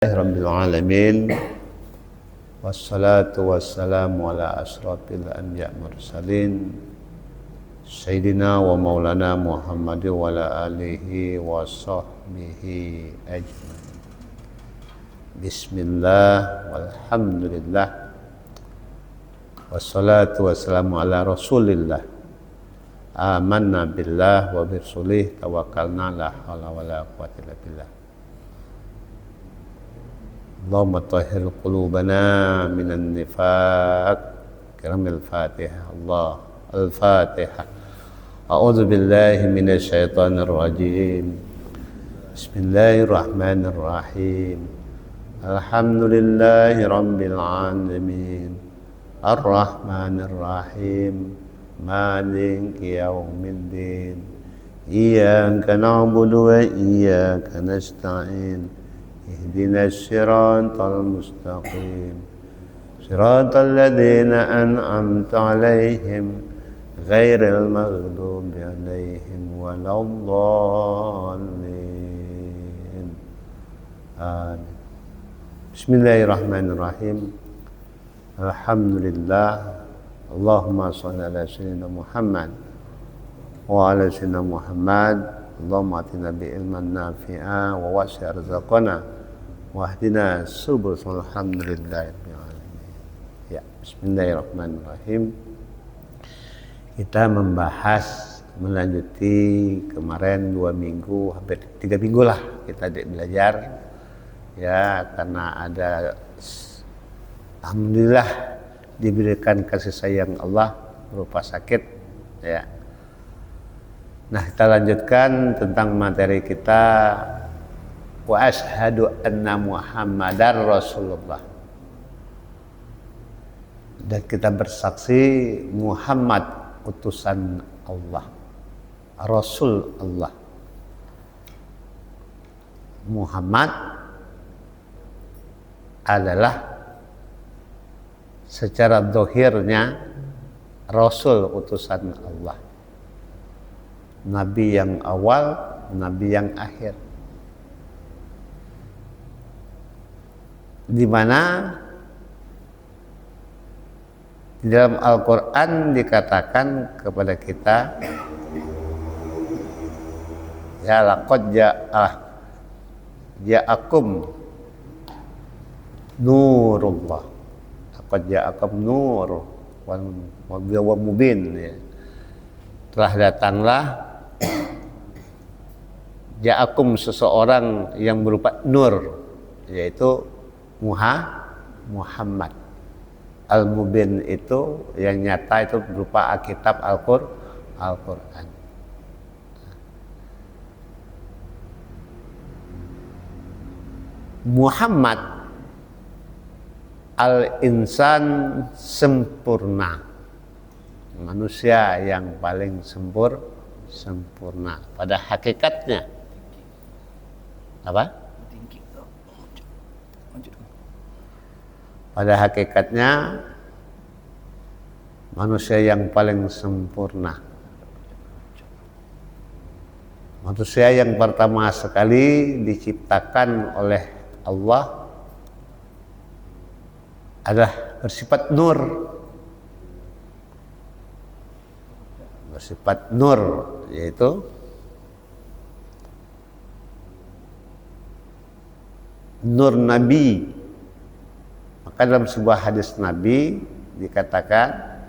Rabbil alamin wassalatu wassalamu ala asrafil anbiya mursalin sayyidina wa maulana Muhammad wa ala alihi wa sahbihi ajmain. Bismillah walhamdulillah wassalatu wassalamu ala rasulillah amanna billah wa birsulih tawakkalna la hawla wa la quwwata illa billah. Allahumma tahhir qulubana minan nifaq. Karamil Fatihah. Allah Al-Fatihah. A'udzu billahi minasy syaithanir rajim. Bismillahirrahmanirrahim. Alhamdulillahi rabbil alamin. Ar-Rahmanir Rahim. Maliki yaumiddin. Iyyaka na'budu wa iyyaka nasta'in. اهدنا الصراط المستقيم صراط الذين أنعمت عليهم غير المغضوب عليهم ولا الضالين آمين. بسم الله الرحمن الرحيم. الحمد لله. اللهم صل على سيدنا محمد وعلى سيدنا محمد. اللهم آتنا بعلما نافعا ووسع رزقنا wahdina subul alhamdulillah. Ya, bismillahirrahmanirrahim. Kita melanjuti kemarin 2 minggu, hampir 3 minggu lah kita belajar ya, karena ada alhamdulillah diberikan kasih sayang Allah berupa sakit ya. Nah, kita lanjutkan tentang materi kita wa asyhadu anna Muhammadar Rasulullah, dan kita bersaksi Muhammad utusan Allah, Rasul Allah. Muhammad adalah secara zahirnya Rasul utusan Allah, Nabi yang awal, Nabi yang akhir, di mana di dalam Al-Quran dikatakan kepada kita ya, laqad ja'akum nurullah, laqad ja'akum nur wa mubin ya. Telah datanglah ja'akum seseorang yang berupa nur, yaitu Muhammad. Al-Mubin itu yang nyata, itu berupa Alkitab Al-Quran. Muhammad al-insan sempurna, manusia yang paling sempurna pada hakikatnya. Apa? Pada hakikatnya manusia yang paling sempurna, manusia yang pertama sekali diciptakan oleh Allah adalah bersifat nur, yaitu nur Nabi. Maka dalam sebuah hadis Nabi dikatakan,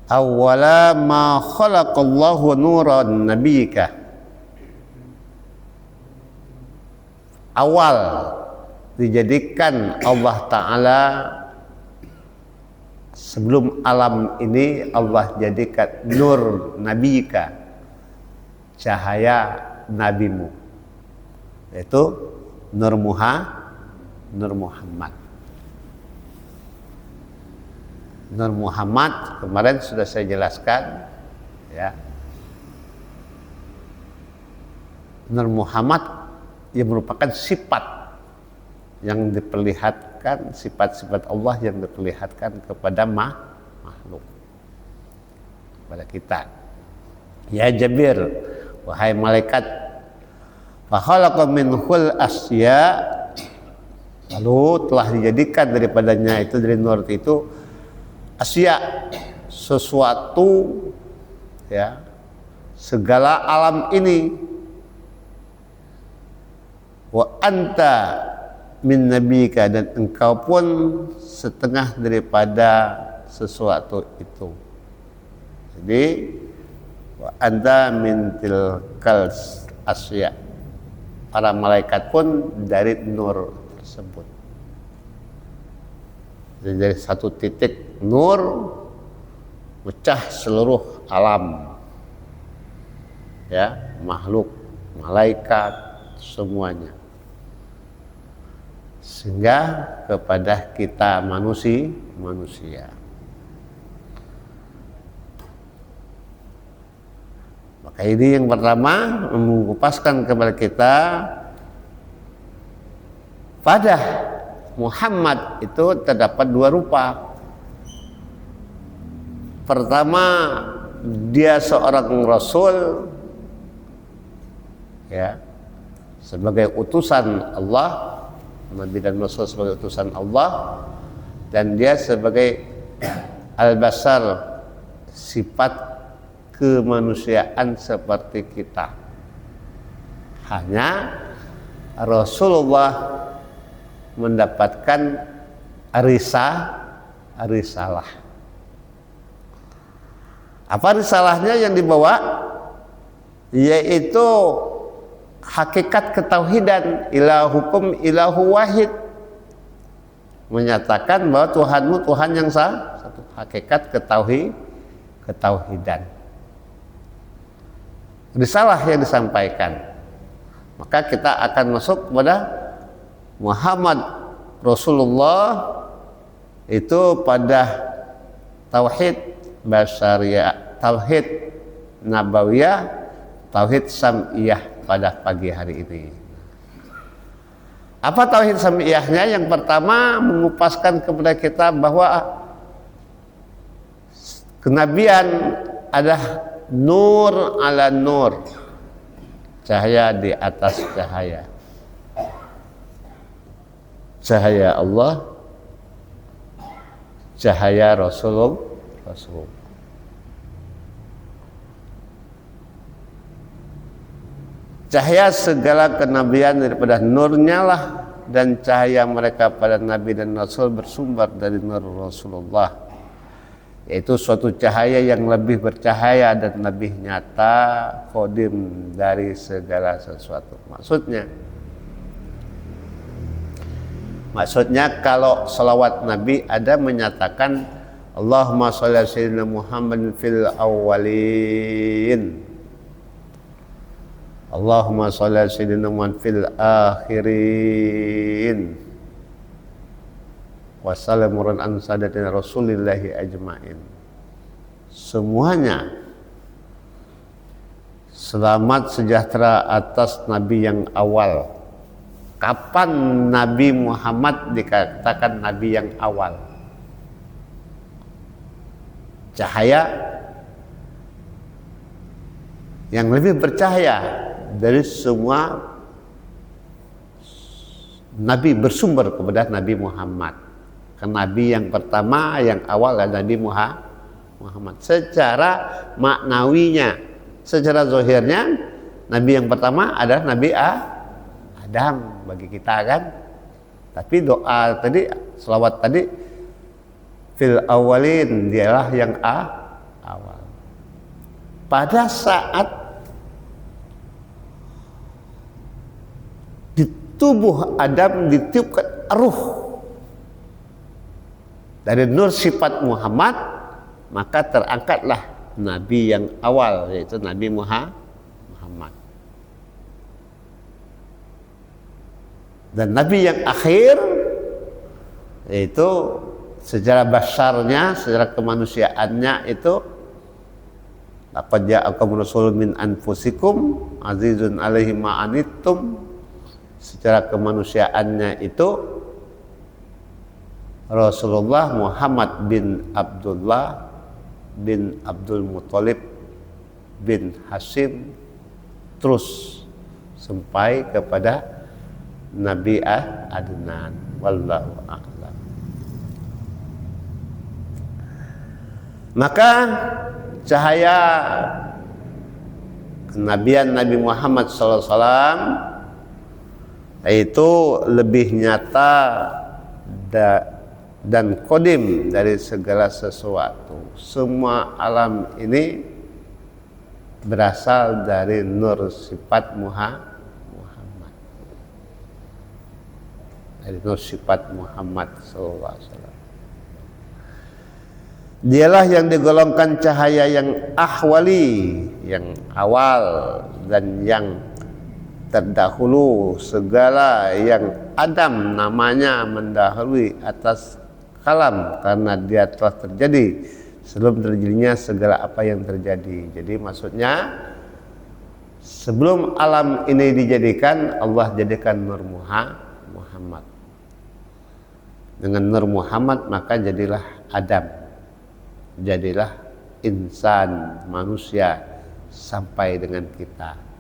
awwala ma khalaqallahu nuran nabiyika. Awal dijadikan Allah Ta'ala sebelum alam ini, Allah jadikan nur nabiyika, cahaya nabimu, yaitu Nur Muhammad. Nur Muhammad kemarin sudah saya jelaskan ya. Nur Muhammad yang merupakan sifat yang diperlihatkan, sifat-sifat Allah yang diperlihatkan kepada makhluk, kepada kita. Ya Jabir, wahai malaikat, Fa khalaqa minhul asya, lalu telah dijadikan daripadanya itu dari nur itu asya, sesuatu ya, segala alam ini. Wa anta min nabika, dan engkau pun setengah daripada sesuatu itu. Jadi wa anta min tilkal asya, para malaikat pun dari nur tersebut. Jadi dari satu titik nur pecah seluruh alam ya, makhluk, malaikat, semuanya, sehingga kepada kita manusia. Maka ini yang pertama mengupaskan kepada kita pada Muhammad itu terdapat dua rupa. Pertama, dia seorang rasul ya, sebagai utusan Allah, Nabi dan Rasul sebagai utusan Allah, dan dia sebagai al-basar, sifat kemanusiaan seperti kita. Hanya Rasulullah mendapatkan risalah. Apa risalahnya yang dibawa? Yaitu hakikat ketauhidan, ilahukum ilahu wahid, menyatakan bahwa Tuhanmu Tuhan yang satu, hakikat ketauhidan. Risalah yang disampaikan. Maka kita akan masuk kepada Muhammad Rasulullah itu pada tauhid basyariyah, tauhid nabawiyah, tauhid sam'iyah pada pagi hari ini. Apa tauhid sam'iyahnya? Yang pertama, mengupaskan kepada kita bahwa kenabian adalah nur ala nur, cahaya di atas cahaya. Cahaya Allah, cahaya Rasul. Cahaya segala kenabian daripada nurnya lah, dan cahaya mereka pada Nabi dan Rasul bersumber dari nur Rasulullah, yaitu suatu cahaya yang lebih bercahaya dan lebih nyata, kodim dari segala sesuatu. Maksudnya kalau salawat Nabi ada menyatakan Allahumma sholli ala sayyidina Muhammadin fil awwalin, Allahumma sholli ala sayyidina Muhammad fil akhirin, wa salamun an sadatina rasulillahi ajmain. Semuanya selamat sejahtera atas Nabi yang awal. Kapan Nabi Muhammad dikatakan Nabi yang awal? Cahaya yang lebih bercahaya dari semua Nabi bersumber kepada Nabi Muhammad. Nabi yang pertama, yang awal adalah Nabi Muhammad. Secara maknawinya, secara zahirnya, Nabi yang pertama adalah Nabi Adam bagi kita kan. Tapi doa tadi, selawat tadi, fil awalin, dialah yang awal. Pada saat di tubuh Adam ditiupkan ruh dari nur sifat Muhammad, maka terangkatlah Nabi yang awal, yaitu Nabi Muhammad. Dan Nabi yang akhir, yaitu secara basarnya, secara kemanusiaannya itu, laqad ja'akum rasulun min anfusikum azizun 'alaihi ma anittum. Secara kemanusiaannya itu Rasulullah Muhammad bin Abdullah bin Abdul Muthalib bin Hashim, terus sampai kepada Nabi Adnan. Wallahu a'lam. Maka cahaya kenabian Nabi Muhammad SAW itu lebih nyata dan kodim dari segala sesuatu. Semua alam ini berasal dari nur sifat Muhammad. Dari nur sifat Muhammad SAW. Dialah yang digolongkan cahaya yang ahwali, yang awal dan yang terdahulu. Segala yang Adam namanya mendahului atas kalam karena dia telah terjadi sebelum terjadinya segala apa yang terjadi. Jadi maksudnya sebelum alam ini dijadikan, Allah jadikan Nur Muhammad. Dengan Nur Muhammad maka jadilah Adam, jadilah insan, manusia, sampai dengan kita.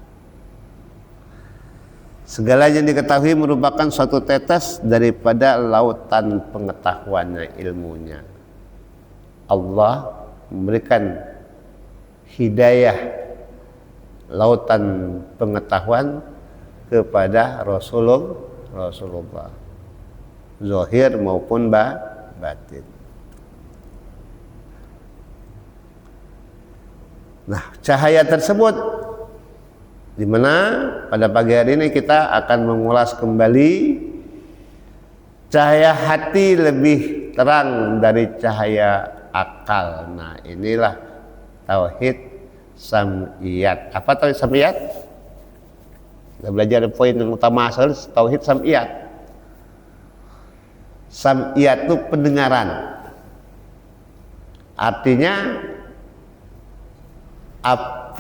Segala yang diketahui merupakan suatu tetes daripada lautan pengetahuannya, ilmunya. Allah memberikan hidayah lautan pengetahuan kepada Rasulullah, zahir maupun batin. Nah, cahaya tersebut di mana pada pagi hari ini kita akan mengulas kembali cahaya hati lebih terang dari cahaya akal. Nah, inilah tauhid sam'iyat. Apa tauhid sam'iyat? Kita belajar poin yang utama asal tauhid sam'iyat. Sam'iyat itu pendengaran. Artinya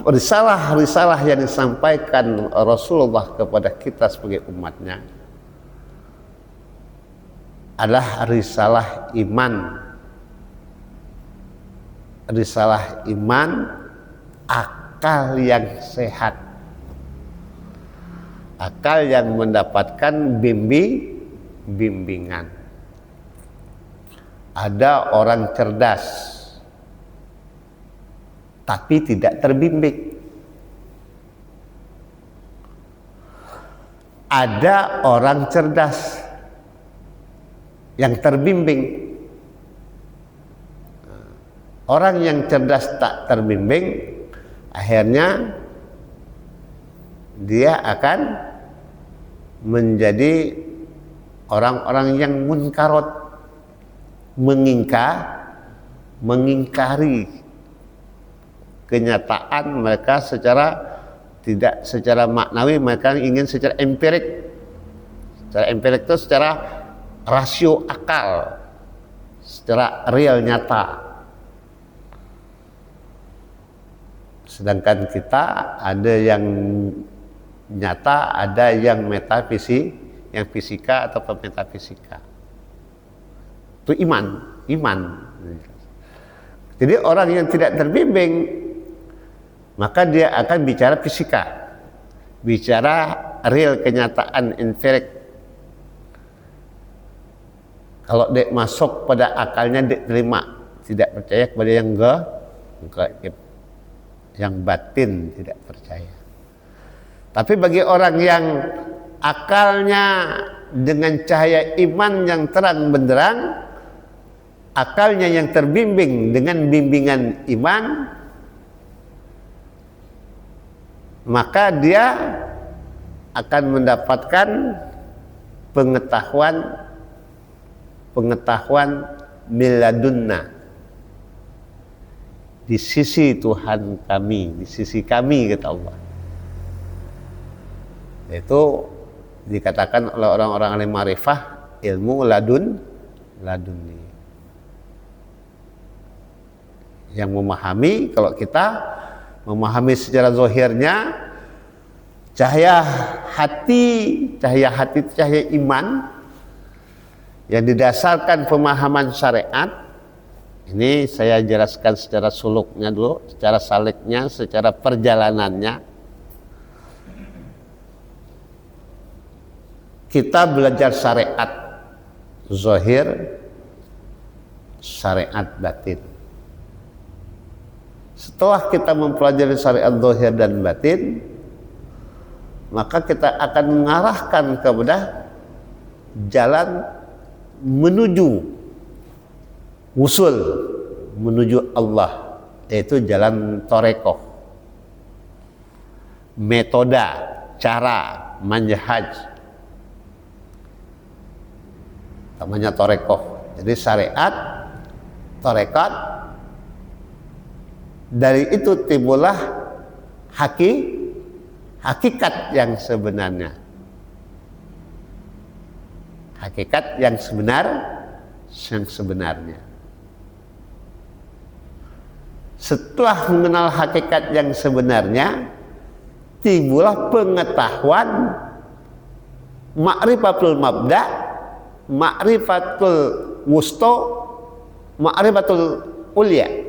risalah yang disampaikan Rasulullah kepada kita sebagai umatnya adalah risalah iman, akal yang sehat, akal yang mendapatkan bimbingan. Ada orang cerdas tapi tidak terbimbing. Ada orang cerdas yang terbimbing. Orang yang cerdas tak terbimbing, akhirnya dia akan menjadi orang-orang yang munkarot, mengingkari kenyataan mereka tidak secara maknawi, mereka ingin secara empirik. Secara empirik itu secara rasio akal, secara real nyata. Sedangkan kita ada yang nyata, ada yang metafisik, yang fisika atau metafisika. Itu iman. Jadi orang yang tidak terbimbing maka dia akan bicara fisika, bicara real kenyataan empirik. Kalau dia masuk pada akalnya dia terima, tidak percaya kepada yang gaib, yang batin tidak percaya. Tapi bagi orang yang akalnya dengan cahaya iman yang terang benderang, akalnya yang terbimbing dengan bimbingan iman, maka dia akan mendapatkan pengetahuan miladunna di sisi Tuhan kami, di sisi kami, kata Allah. Itu dikatakan oleh orang-orang alim ma'rifah ilmu laduni. Yang memahami, kalau kita memahami secara zahirnya, cahaya hati itu cahaya iman yang didasarkan pemahaman syariat. Ini saya jelaskan secara suluknya dulu, secara saliknya, secara perjalanannya. kita belajar syariat zahir, syariat batin. Setelah kita mempelajari syariat zahir dan batin, maka kita akan mengarahkan kepada jalan menuju wusul, menuju Allah, yaitu jalan torekoh, metoda, cara, manhaj, namanya torekoh. Jadi syariat, torekat, dari itu timbullah hakikat yang sebenarnya. Hakikat yang sebenarnya. Setelah mengenal hakikat yang sebenarnya, timbullah pengetahuan ma'rifatul mabda, ma'rifatul wusto, ma'rifatul ulya.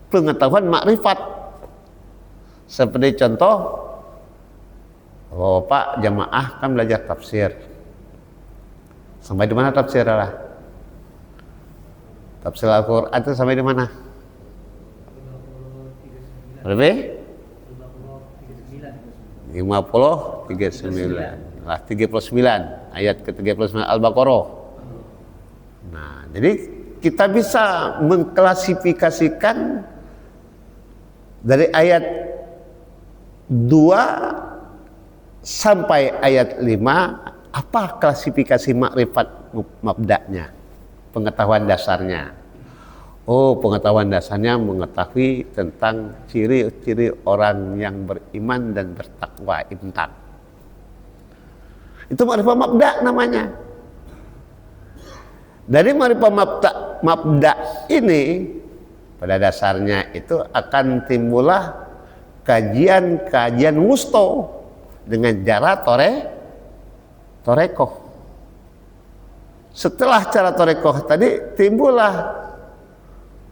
Pengetahuan makrifat. Seperti contoh, Bapak jamaah kan belajar tafsir. Sampai di mana tafsir lah? Tafsir Al-Quran itu sampai di mana? Berapa? 50:39. Lah 39 ayat ke-39 Al-Baqarah. Nah, jadi kita bisa mengklasifikasikan dari ayat 2 sampai ayat 5 apa klasifikasi makrifat mabda'nya, pengetahuan dasarnya. Oh, pengetahuan dasarnya mengetahui tentang ciri-ciri orang yang beriman dan bertakwa, intan. Itu makrifat mabda' namanya. Dari makrifat mabda' ini pada dasarnya itu akan timbullah kajian wusto dengan cara torekoh. Setelah cara torekoh tadi timbullah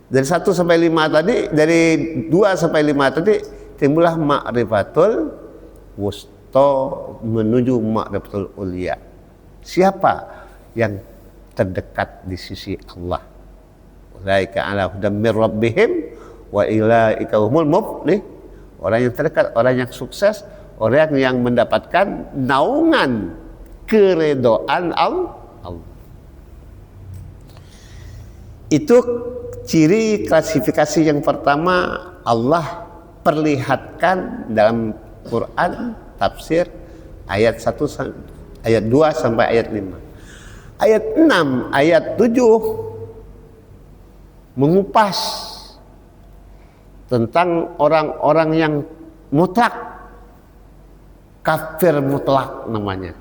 dari 1 sampai 5 tadi, dari 2 sampai 5 tadi timbullah ma'rifatul wusto menuju ma'rifatul ulia. Siapa yang terdekat di sisi Allah? Ulaika ala hudam mir rabbihim wa ilaika humul muflih. Orang yang terdekat, orang yang sukses, orang yang mendapatkan naungan keredoan Allah. Itu ciri klasifikasi yang pertama Allah perlihatkan dalam Quran tafsir ayat 1 ayat 2 sampai ayat 5. Ayat 6, ayat 7 mengupas tentang orang-orang yang mutlak, kafir mutlak namanya.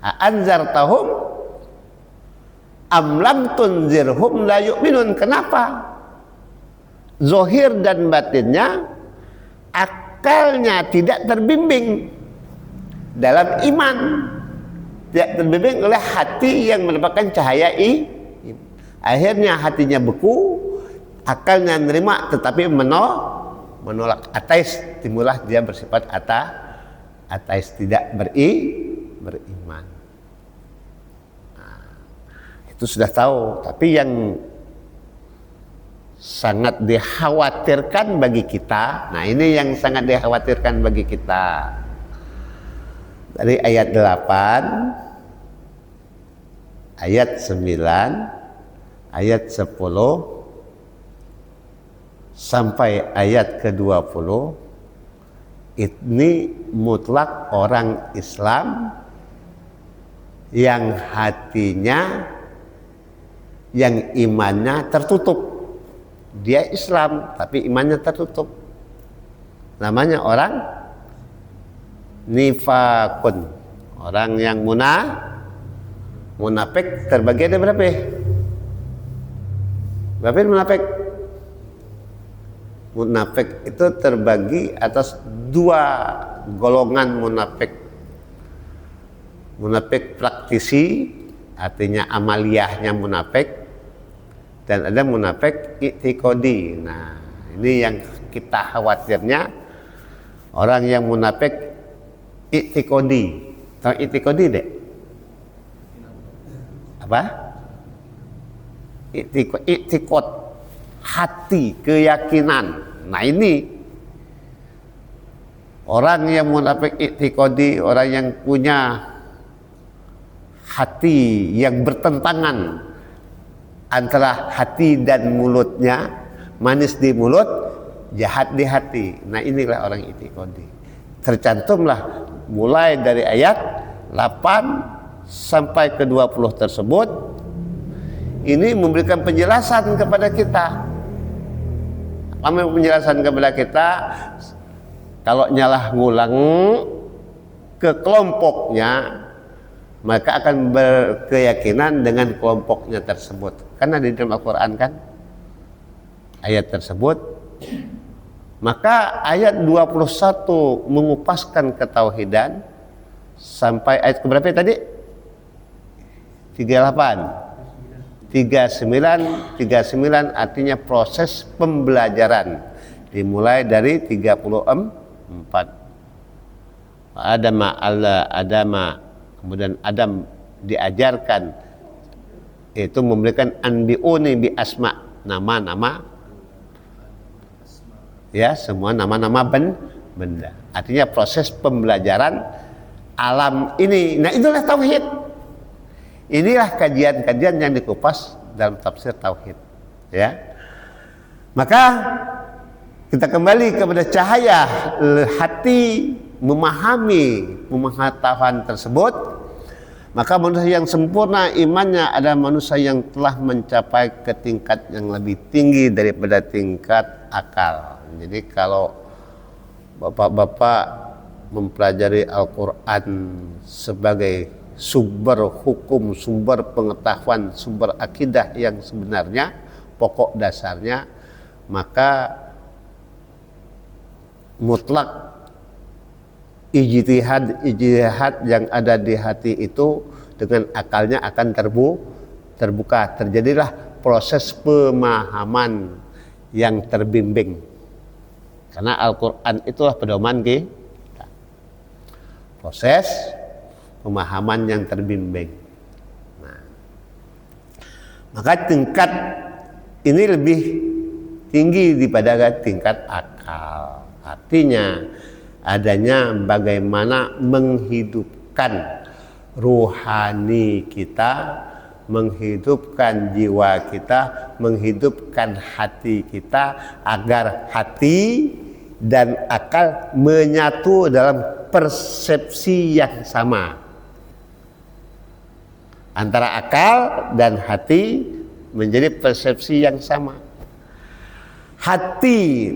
Anzartahum am lam tunzirhum la yu'minun. Kenapa? Zahir dan batinnya, akalnya tidak terbimbing dalam iman, tidak terbimbing oleh hati yang mendapatkan cahaya akhirnya hatinya beku, akalnya menerima tetapi menolak. Ateis, timbullah dia bersifat ateis, tidak beriman. Nah, itu sudah tahu. Tapi yang sangat dikhawatirkan bagi kita, nah ini yang sangat dikhawatirkan bagi kita, dari ayat 8, ayat 9, ayat 10 sampai ayat ke-20, ini mutlak orang Islam yang hatinya, yang imannya tertutup. Dia Islam tapi imannya tertutup. Namanya orang nifakun, orang yang munafik. Terbagi ada berapa? Berapa munafik? Munafik itu terbagi atas 2 golongan munafik. Munafik praktisi, artinya amaliyahnya munafik, dan ada munafik i'tiqadi. Nah, ini yang kita khawatirnya, orang yang munafik i'tiqadi, Tahu itikodi dek? Apa? Itikot, hati, keyakinan. Nah ini orang yang munafik itikodi, orang yang punya hati yang bertentangan antara hati dan mulutnya, manis di mulut, jahat di hati. Nah inilah orang itikodi. Tercantumlah mulai dari ayat 8 sampai ke 20 tersebut. Ini memberikan penjelasan kepada kita. Penjelasan kepada kita, kalau nyalah ngulang ke kelompoknya, maka akan berkeyakinan dengan kelompoknya tersebut. Karena di dalam Al-Quran kan ayat tersebut. Maka ayat 21 mengupaskan ketauhidan sampai ayat keberapa tadi? 38. 39 artinya proses pembelajaran dimulai dari 34. Adama, kemudian Adam diajarkan itu memberikan anbiuni bi asma, nama-nama, ya semua nama-nama benda. Artinya proses pembelajaran alam ini. Nah itulah tauhid. Inilah kajian-kajian yang dikupas dalam tafsir tauhid. Ya, maka kita kembali kepada cahaya hati memahami pengetahuan tersebut. Maka manusia yang sempurna imannya adalah manusia yang telah mencapai ke tingkat yang lebih tinggi daripada tingkat akal. Jadi kalau bapak-bapak mempelajari Al-Quran sebagai sumber hukum, sumber pengetahuan, sumber akidah yang sebenarnya, pokok dasarnya, maka mutlak ijtihad yang ada di hati itu dengan akalnya akan terbuka. Terjadilah proses pemahaman yang terbimbing. Karena Al-Quran itulah pedoman kita. Proses pemahaman yang terbimbing. Nah, maka tingkat ini lebih tinggi daripada tingkat akal. Artinya adanya bagaimana menghidupkan ruhani kita, menghidupkan jiwa kita, menghidupkan hati kita agar hati dan akal menyatu dalam persepsi yang sama. Antara akal dan hati menjadi persepsi yang sama. Hati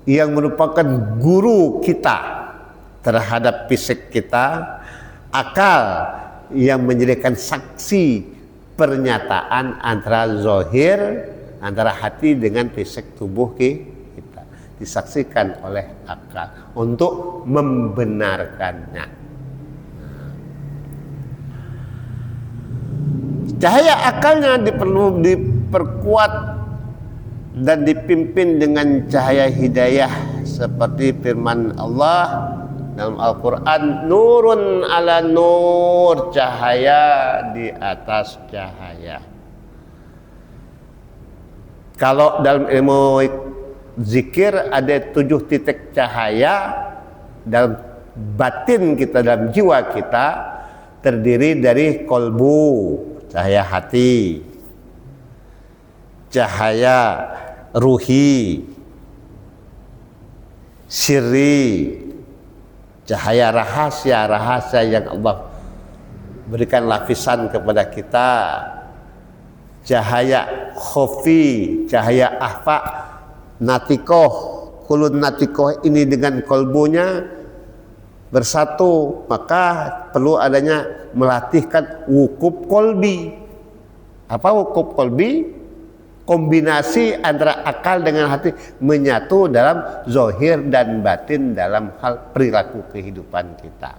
yang merupakan guru kita terhadap fisik kita, akal yang menjadikan saksi pernyataan antara zahir, antara hati dengan fisik tubuh kita, disaksikan oleh akal untuk membenarkannya. Cahaya akalnya perlu diperkuat dan dipimpin dengan cahaya hidayah seperti firman Allah dalam Al-Quran, nurun ala nur, cahaya di atas cahaya. Kalau dalam ilmu zikir ada 7 titik cahaya dalam batin kita, dalam jiwa kita, terdiri dari kolbu, cahaya hati, cahaya ruhi, sirri, cahaya rahasia yang Allah berikan lapisan kepada kita, cahaya khofi, cahaya ahfa, natikoh, kulun natikoh ini dengan kolbunya bersatu, maka perlu adanya melatihkan wukuf kolbi. Apa wukuf kolbi? Kombinasi antara akal dengan hati menyatu dalam zahir dan batin dalam hal perilaku kehidupan kita.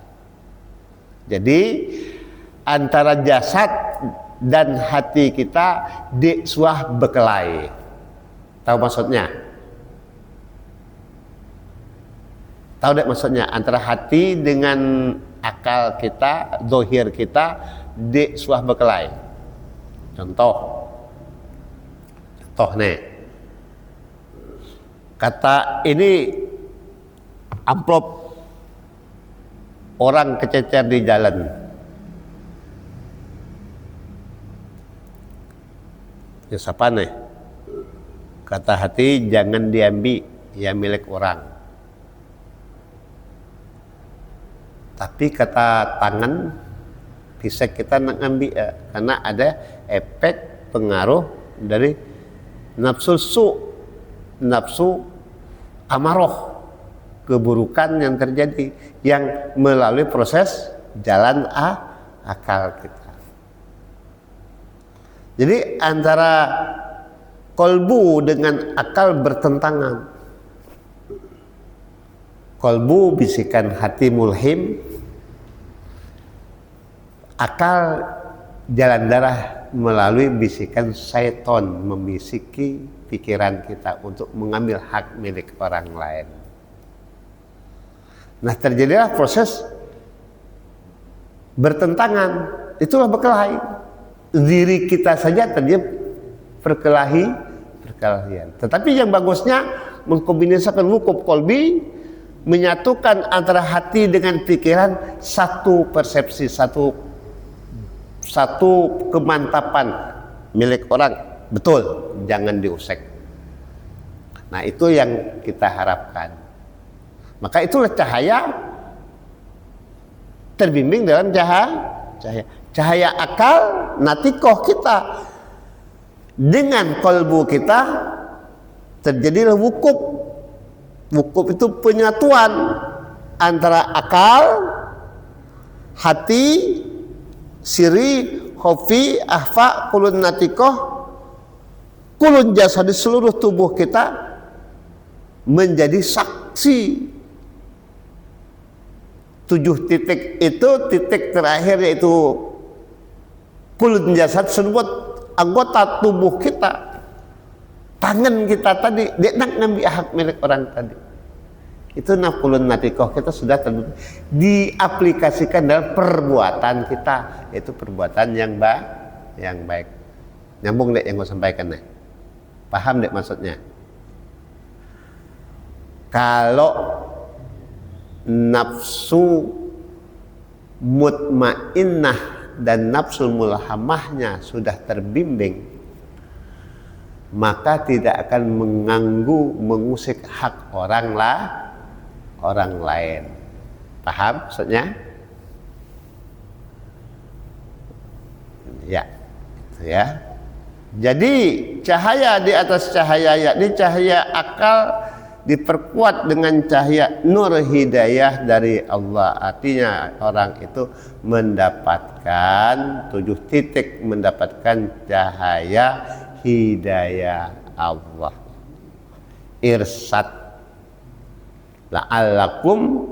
Jadi antara jasad dan hati kita disuah bekelai. Tahu maksudnya? Tahu dek maksudnya? Antara hati dengan akal kita, zahir kita di suah berkelahi. Contoh nih, kata ini amplop orang kececer di jalan. Ya siapa nih? Kata hati, jangan diambil, ya milik orang. Tapi kata tangan, bisa kita nak ambil ya, karena ada efek pengaruh dari nafsu nafsu amaroh, keburukan yang terjadi, yang melalui proses jalan akal kita. Jadi antara kolbu dengan akal bertentangan. Kolbu bisikan hati mulhim, akal jalan darah melalui bisikan syaitan membisiki pikiran kita untuk mengambil hak milik orang lain. Nah, terjadilah proses bertentangan, itulah berkelahi. Diri kita saja terjadi perkelahian. Tetapi yang bagusnya mengkombinasikan wukuf kolbi, menyatukan antara hati dengan pikiran, satu persepsi, satu kemantapan milik orang, betul, jangan diusek. Nah, itu yang kita harapkan. Maka itulah cahaya terbimbing dalam cahaya akal, natikoh kita dengan kolbu kita, terjadilah wukuf. Wukuf itu penyatuan antara akal, hati, siri, khofi, ahfa, kulun natikoh, kulun jasa di seluruh tubuh kita menjadi saksi. 7 titik itu, titik terakhir yaitu kulun jasad, seluruh anggota tubuh kita, tangan kita tadi, dia nak ngambil hak milik orang tadi. Itu nafkulun natikoh kita sudah diaplikasikan dalam perbuatan kita, yaitu perbuatan yang baik. Nyambung dek yang gue sampaikan deh. Paham dek maksudnya? Kalau nafsu mutmainnah dan nafsu mulhamahnya sudah terbimbing, maka tidak akan mengganggu, mengusik hak orang lain. Paham maksudnya? Ya, itu ya. Jadi cahaya di atas cahaya, yakni cahaya akal diperkuat dengan cahaya nur hidayah dari Allah. Artinya orang itu mendapatkan 7 titik, mendapatkan cahaya hidayah Allah. Irsad la'allahum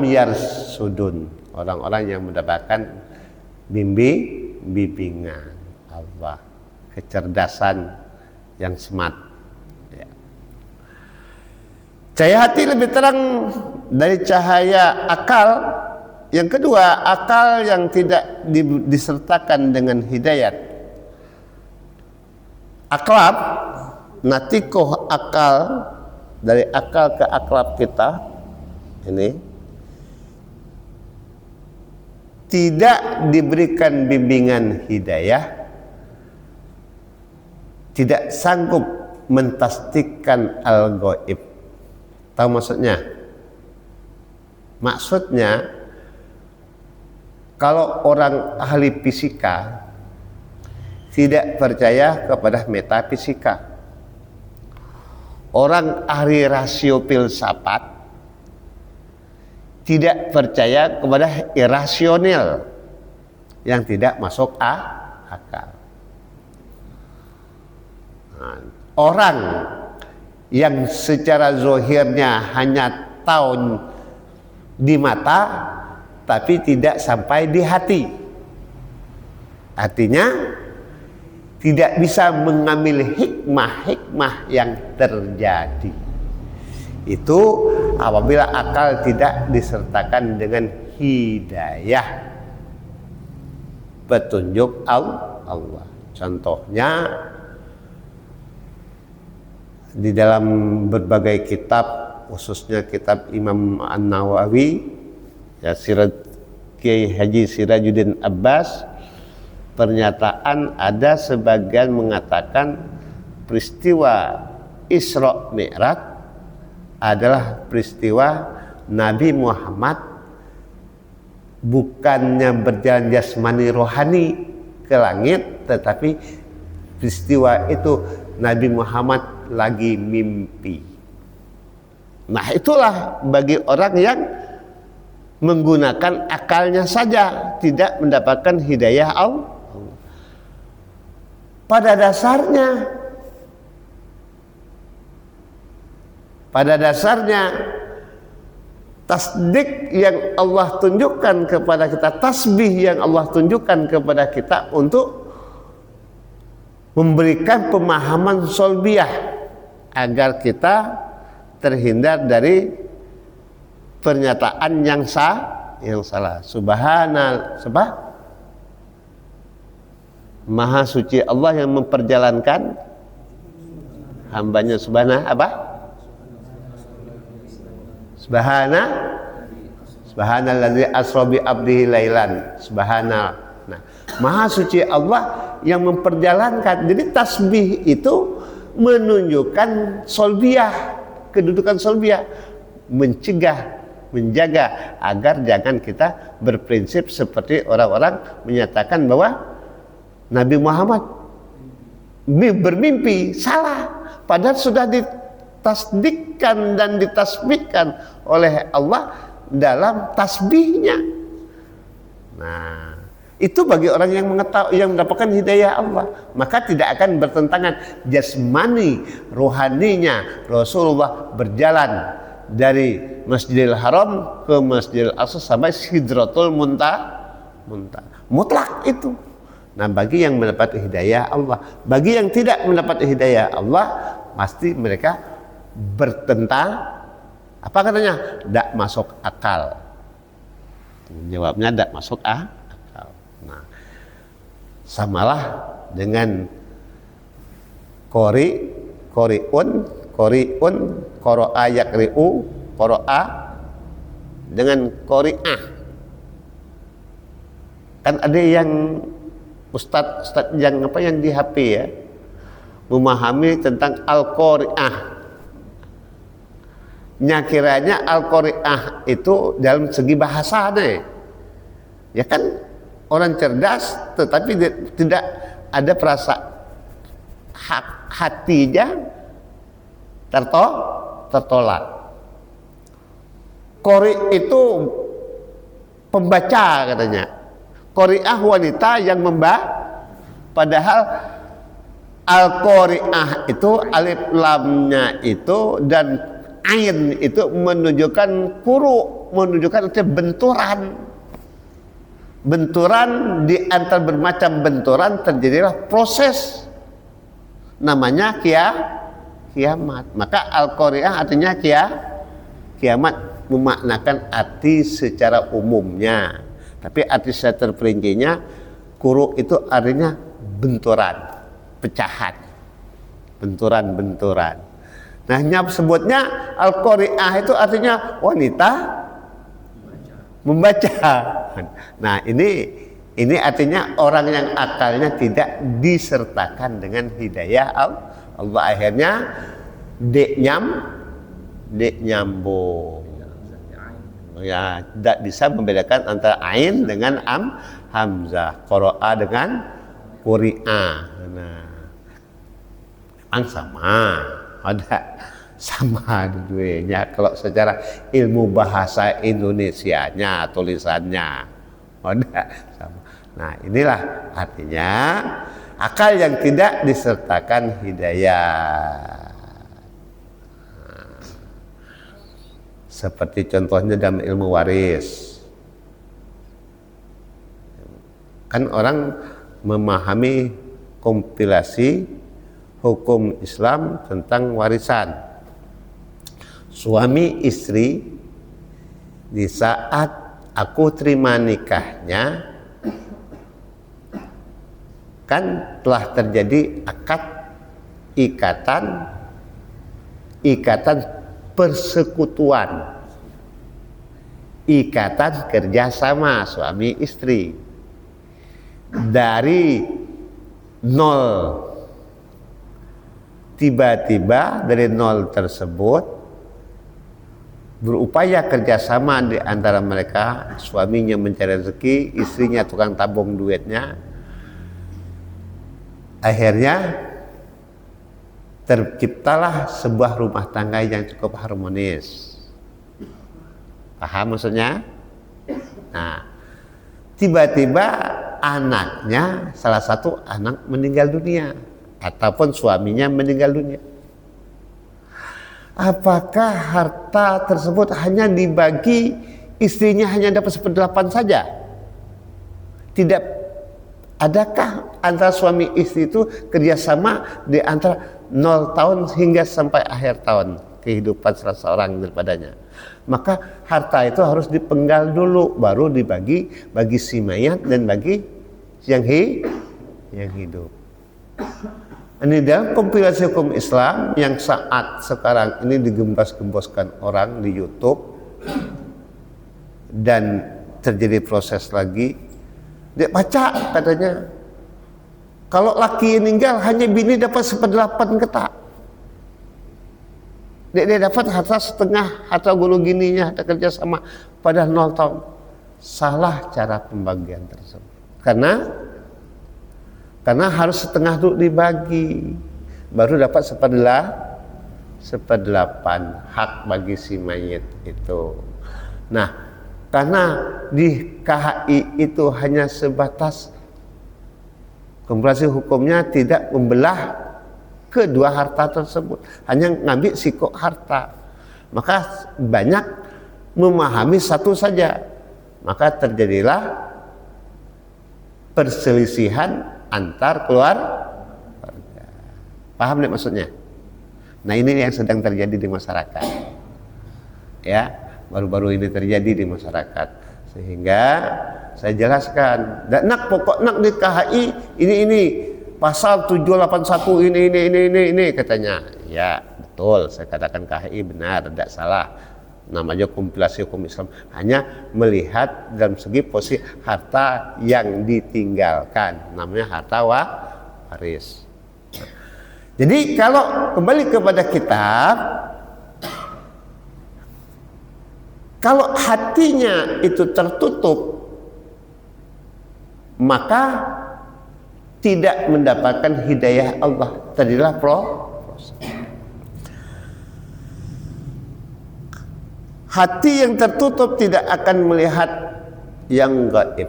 yarsudun, orang-orang yang mendapatkan bimbingan Allah, kecerdasan yang smart. Cahaya hati lebih terang dari cahaya akal. Yang kedua, akal yang tidak disertakan dengan hidayat. Aklab, natikoh akal, dari akal ke aklab kita ini tidak diberikan bimbingan hidayah, tidak sanggup mentasdikkan al-ghaib. Tahu maksudnya? Maksudnya, kalau orang ahli fisika tidak percaya kepada metafisika, orang ahli rasio filsafat tidak percaya kepada irasional yang tidak masuk akal. Nah, orang yang secara zahirnya hanya tahu di mata tapi tidak sampai di hati, artinya tidak bisa mengambil hikmah-hikmah yang terjadi. Itu apabila akal tidak disertakan dengan hidayah petunjuk Allah. Contohnya di dalam berbagai kitab, khususnya kitab Imam An-Nawawi, ya, Sirat Kiai Haji Sirajuddin Abbas, pernyataan ada sebagian mengatakan peristiwa Isra Mi'raj adalah peristiwa Nabi Muhammad bukannya berjalan jasmani rohani ke langit, tetapi peristiwa itu Nabi Muhammad lagi mimpi. Nah, itulah bagi orang yang menggunakan akalnya saja, tidak mendapatkan hidayah Allah. Pada dasarnya tasdik yang Allah tunjukkan kepada kita, tasbih yang Allah tunjukkan kepada kita untuk memberikan pemahaman solbiyah agar kita terhindar dari pernyataan yang salah. Maha suci Allah yang memperjalankan hambanya. Subhanalladzi asra bi abdihi lailan. Nah, maha suci Allah yang memperjalankan. Jadi tasbih itu menunjukkan solbiyah, kedudukan solbiyah, menjaga agar jangan kita berprinsip seperti orang-orang menyatakan bahwa Nabi Muhammad bermimpi. Salah, padahal sudah ditasdikkan dan ditasbihkan oleh Allah dalam tasbihnya. Nah, itu bagi orang yang mengetahui, yang mendapatkan hidayah Allah, maka tidak akan bertentangan jasmani rohaninya Rasulullah berjalan dari Masjidil Haram ke Masjidil Aqsa sampai Sidratul Muntaha. Mutlak itu. Nah, bagi yang mendapat hidayah Allah, bagi yang tidak mendapat hidayah Allah, pasti mereka bertentang. Apa katanya? Tidak masuk akal. Jawabnya tidak masuk akal. Nah, samalah dengan qori'un, qoro'a yakri'u, qoro'a dengan qori'ah. Kan ada yang Ustadz yang di HP ya, memahami tentang Al-Qari'ah. Kiranya Al-Qari'ah itu dalam segi bahasa deh. Ya kan orang cerdas, tetapi tidak ada hatinya tertolak. Qari itu pembaca katanya. Qari'ah wanita yang padahal Al-Qari'ah itu alif lamnya itu dan ain itu menunjukkan menunjukkan benturan di antara bermacam benturan terjadilah proses namanya kiamat. Maka Al-Qari'ah artinya kiamat, memaknakan arti secara umumnya. Tapi arti secara terperincinya, kuru itu artinya benturan, pecahan, benturan. Nah, sebutnya Al-Qari'ah itu artinya wanita membaca. Nah, ini artinya orang yang akalnya tidak disertakan dengan hidayah Allah, akhirnya nyambung. Ya, tidak bisa membedakan antara ain dengan hamzah, qoro'a dengan quri'ah. Nah, memang sama dua-duanya kalau secara ilmu bahasa Indonesianya, tulisannya sama. Nah, inilah artinya akal yang tidak disertakan hidayah. Seperti contohnya dalam ilmu waris, kan orang memahami kompilasi hukum Islam tentang warisan. suami istri di saat aku terima nikahnya kan telah terjadi ikatan persekutuan, ikatan kerjasama suami istri dari nol. Tiba-tiba dari nol tersebut berupaya kerjasama di antara mereka, suaminya mencari rezeki, istrinya tukang tabung duitnya. Akhirnya terciptalah sebuah rumah tangga yang cukup harmonis. Paham maksudnya? Nah, tiba-tiba anaknya, salah satu anak meninggal dunia ataupun suaminya meninggal dunia. Apakah harta tersebut hanya dibagi, istrinya hanya dapat 1/8 saja? Tidak, adakah antara suami istri itu kerjasama di antara 0 tahun hingga sampai akhir tahun kehidupan salah seorang daripadanya? Maka harta itu harus dipenggal dulu, baru dibagi bagi si mayat dan bagi yang hidup. Ini dalam kompilasi hukum Islam yang saat sekarang ini digembos-gemboskan orang di YouTube dan terjadi proses lagi. Dia baca katanya, kalau laki meninggal hanya bini dapat 1/8 ketak. Dia dapat harta setengah, harta gulu gininya, ada kerjasama pada 0 tahun. Salah cara pembagian tersebut. Karena harus setengah dulu dibagi, baru dapat 1/8 hak bagi si mayit itu. Nah, karena di KHI itu hanya sebatas kompilasi hukumnya tidak membelah kedua harta tersebut, hanya ngambil sikok harta, maka banyak memahami satu saja, maka terjadilah perselisihan antar keluarga. Paham nih maksudnya? Nah, ini yang sedang terjadi di masyarakat. Ya, baru-baru ini terjadi di masyarakat. Sehingga saya jelaskan, dan pokok di KHI ini pasal 781 ini katanya. Ya, betul, saya katakan KHI benar, tidak salah. Namanya kompilasi hukum Islam, hanya melihat dalam segi posisi harta yang ditinggalkan, namanya harta waris. Jadi kalau kembali kepada kitab, kalau hatinya itu tertutup, maka tidak mendapatkan hidayah Allah. Terjadilah proses. Hati yang tertutup tidak akan melihat yang gaib,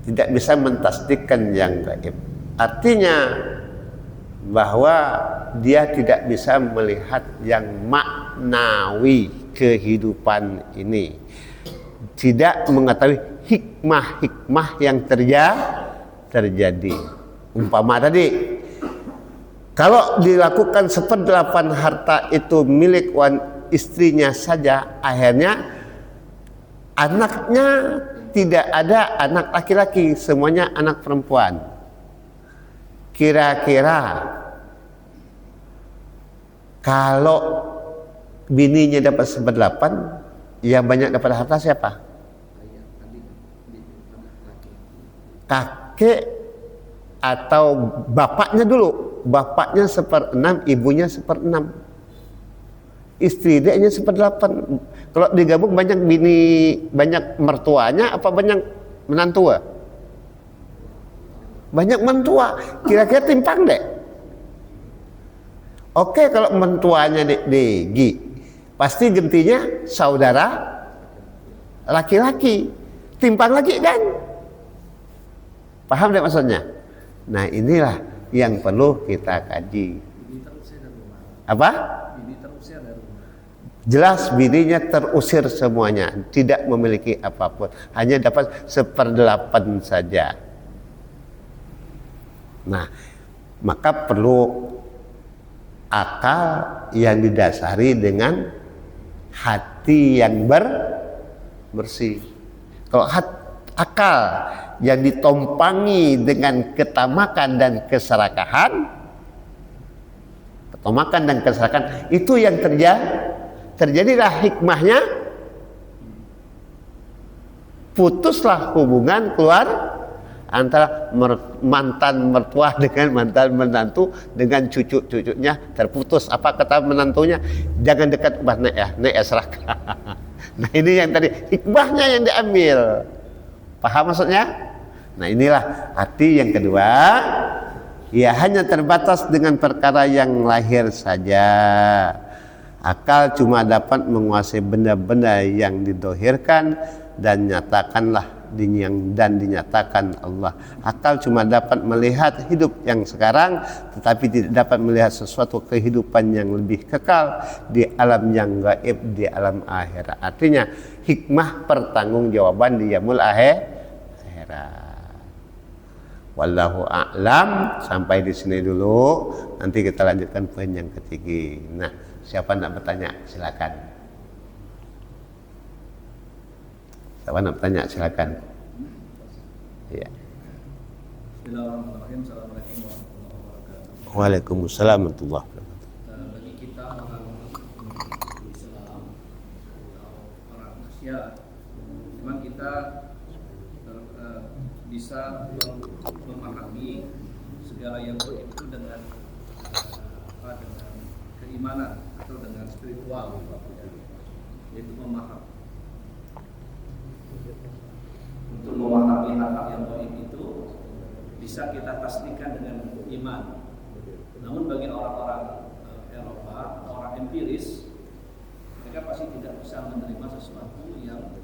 tidak bisa mentasdikkan yang gaib. Artinya bahwa dia tidak bisa melihat yang maknawi kehidupan ini, tidak mengetahui hikmah-hikmah yang terjadi. Umpama tadi, kalau dilakukan 1/8 harta itu milik istrinya saja, akhirnya anaknya tidak ada anak laki-laki, semuanya anak perempuan. Kira-kira kalau bininya dapat 1/8, yang banyak dapat harta siapa? Kakek atau bapaknya dulu. Bapaknya 1/6, ibunya 1/6. Istri dia hanya 1/8. Kalau digabung banyak banyak mertuanya apa banyak menantu? Banyak mentua. Kira-kira timpang deh. Oke, kalau mentuanya Gi, pasti gentinya saudara laki-laki. Timpang lagi kan? Paham deh maksudnya? Nah, inilah yang perlu kita kaji. Apa? Jelas bininya terusir semuanya, tidak memiliki apapun, hanya dapat 1/8 saja. Nah, maka perlu akal yang didasari dengan hati yang bersih. Kalau akal yang ditompangi dengan ketamakan dan keserakahan, itu yang terjadilah hikmahnya, putuslah hubungan keluar antara mantan mertua dengan mantan menantu, dengan cucu-cucunya terputus. Apa kata menantunya? Jangan dekat nek ya seraka. Nah ini yang tadi hikmahnya yang diambil. Paham maksudnya? Nah inilah hati yang kedua. Ya hanya terbatas dengan perkara yang lahir saja. Akal cuma dapat menguasai benda-benda yang didohirkan dan dinyatakan Allah. Akal cuma dapat melihat hidup yang sekarang, tetapi tidak dapat melihat sesuatu kehidupan yang lebih kekal di alam yang gaib, di alam akhirat. Artinya hikmah pertanggungjawaban di yaumul akhirat. Wallahu a'lam. Sampai di sini dulu. Nanti kita lanjutkan poin yang ketiga. Nah, siapa nak bertanya? Silakan. Siapa nak bertanya? Silakan. Ya. Bismillahirrahmanirrahim. Assalamualaikum warahmatullahi wabarakatuh. Waalaikumsalam warahmatullahi wabarakatuh. Bagi kita orang Islam atau orang Asia, memang kita bisa memahami segala yang gaib itu dengan dengan keimanan atau dengan spiritual, yaitu memaham. Untuk memahami hal-hal yang gaib itu bisa kita pastikan dengan iman. Namun bagi orang-orang Eropa, orang empiris, mereka pasti tidak bisa menerima sesuatu yang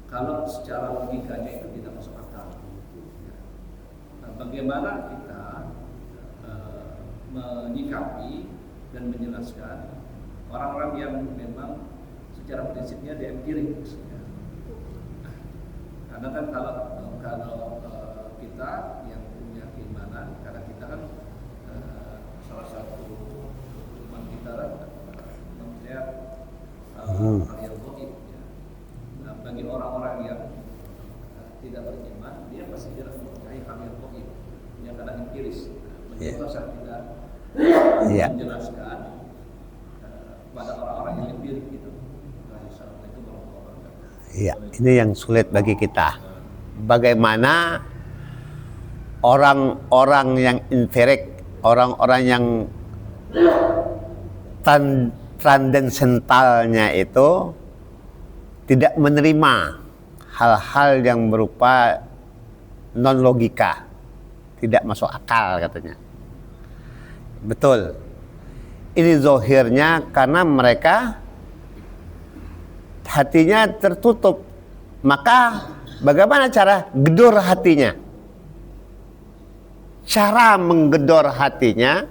kalau secara logikanya itu tidak masuk akal. Nah, bagaimana kita menyikapi dan menjelaskan orang-orang yang memang secara prinsipnya dia empirik, karena kan kalau kita yang punya keimanan, karena kita kan salah satu iman kita melihat hal yang gaib. Nah, bagi orang-orang yang tidak beriman, dia pasti tidak mempercayai hal yang gaib, yang kadang empiris. Mencoba saat kita menjelaskan pada orang-orang yang empirik itu. Assalamualaikum warahmatullahi wabarakatuh. Iya, ini yang sulit bagi kita. Bagaimana orang-orang yang empirik, orang-orang yang transendentalnya itu tidak menerima hal-hal yang berupa non-logika, tidak masuk akal katanya. Betul. Ini zahirnya karena mereka hatinya tertutup. Maka bagaimana cara gedor hatinya? Cara menggedor hatinya,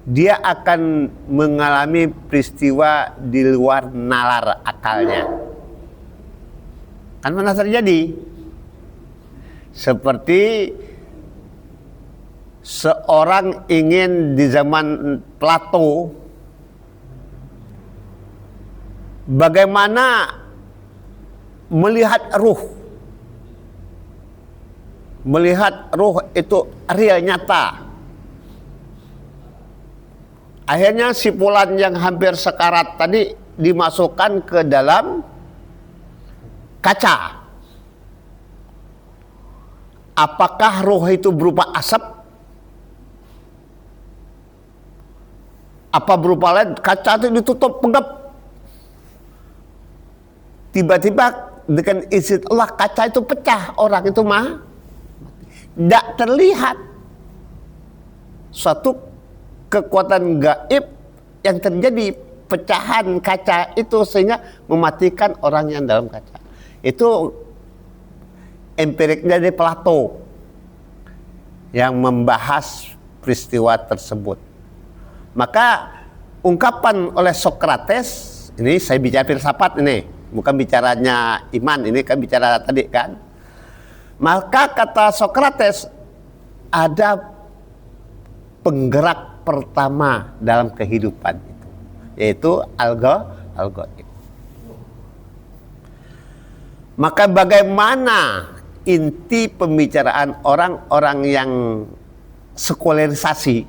dia akan mengalami peristiwa di luar nalar akalnya. Kan pernah terjadi. Seperti seorang ingin di zaman Plato, bagaimana melihat ruh. Melihat ruh itu real, nyata. Akhirnya si Fulan yang hampir sekarat tadi dimasukkan ke dalam kaca. Apakah ruh itu berupa asap? Apa berupa lain? Kaca itu ditutup pegap. Tiba-tiba dengan izin Allah kaca itu pecah. Orang itu mah tidak terlihat suatu kekuatan gaib yang terjadi, pecahan kaca itu sehingga mematikan orang yang dalam kaca. Itu empirik dari Plato yang membahas peristiwa tersebut. Maka ungkapan oleh Sokrates, ini saya bicara filsafat ini, bukan bicaranya iman, ini kan bicara tadi kan. Maka kata Sokrates, ada penggerak pertama dalam kehidupan itu, yaitu al-ghaib. Maka bagaimana inti pembicaraan orang-orang yang sekularisasi,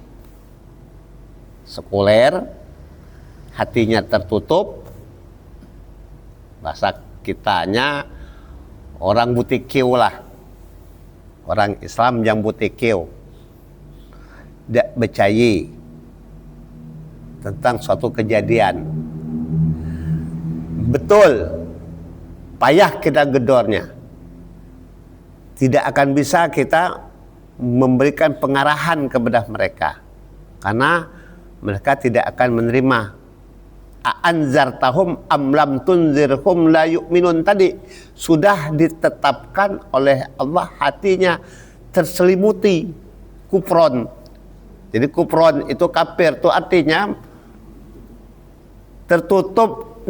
sekuler, hatinya tertutup, bahasa kitanya orang butikeu lah, orang Islam yang butikeu, tidak percaya tentang suatu kejadian. Betul, payah kita gedornya, tidak akan bisa kita memberikan pengarahan kepada mereka, karena mereka tidak akan menerima. A'anzartahum am lam tunzirhum la yu'minun tadi sudah ditetapkan oleh Allah, hatinya terselimuti kufron. Jadi kufron itu kafir, itu artinya tertutup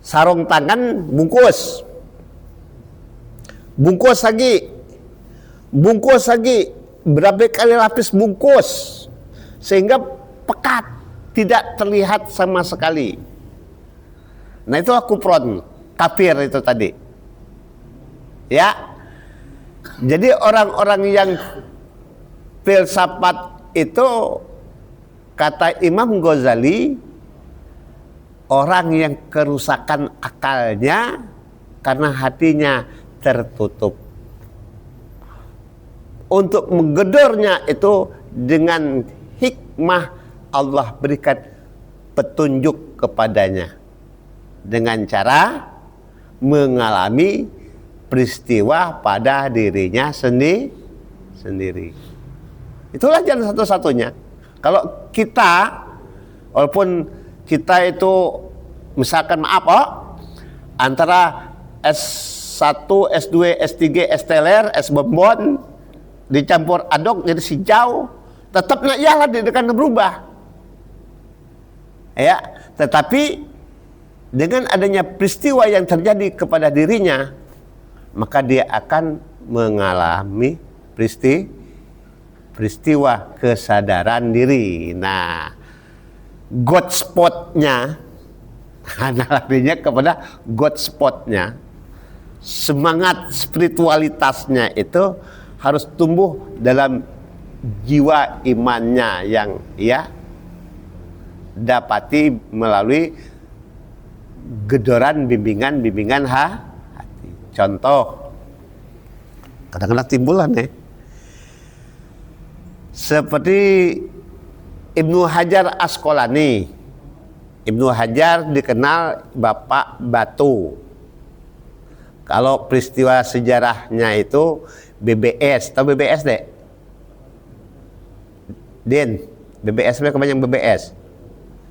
sarung tangan bungkus lagi berapa kali lapis bungkus sehingga pekat, tidak terlihat sama sekali. Nah itulah kufron, kafir itu tadi ya. Jadi orang-orang yang filsafat itu, kata Imam Ghazali, orang yang kerusakan akalnya karena hatinya tertutup. Untuk menggedornya itu dengan hikmah Allah berikan petunjuk kepadanya dengan cara mengalami peristiwa pada dirinya sendiri. Itulah jalan satu-satunya. Kalau kita, walaupun kita itu misalkan antara S1, S2, S3, S-teler, S-bonbon dicampur aduk jadi hijau, tetap nggak jalan, tidak akan berubah. Ya, tetapi dengan adanya peristiwa yang terjadi kepada dirinya, maka dia akan mengalami peristiwa kesadaran diri. Nah, God spotnya, analoginya kepada God spotnya, semangat spiritualitasnya itu harus tumbuh dalam jiwa imannya yang ia dapati melalui gedoran bimbingan hati. Contoh, kadang-kadang timbulan seperti Ibnu Hajar Asqalani. Ibnu Hajar dikenal Bapak Batu. Kalau peristiwa sejarahnya itu BBS, tahu BBS deh? Din, BBS mereka banyak BBS.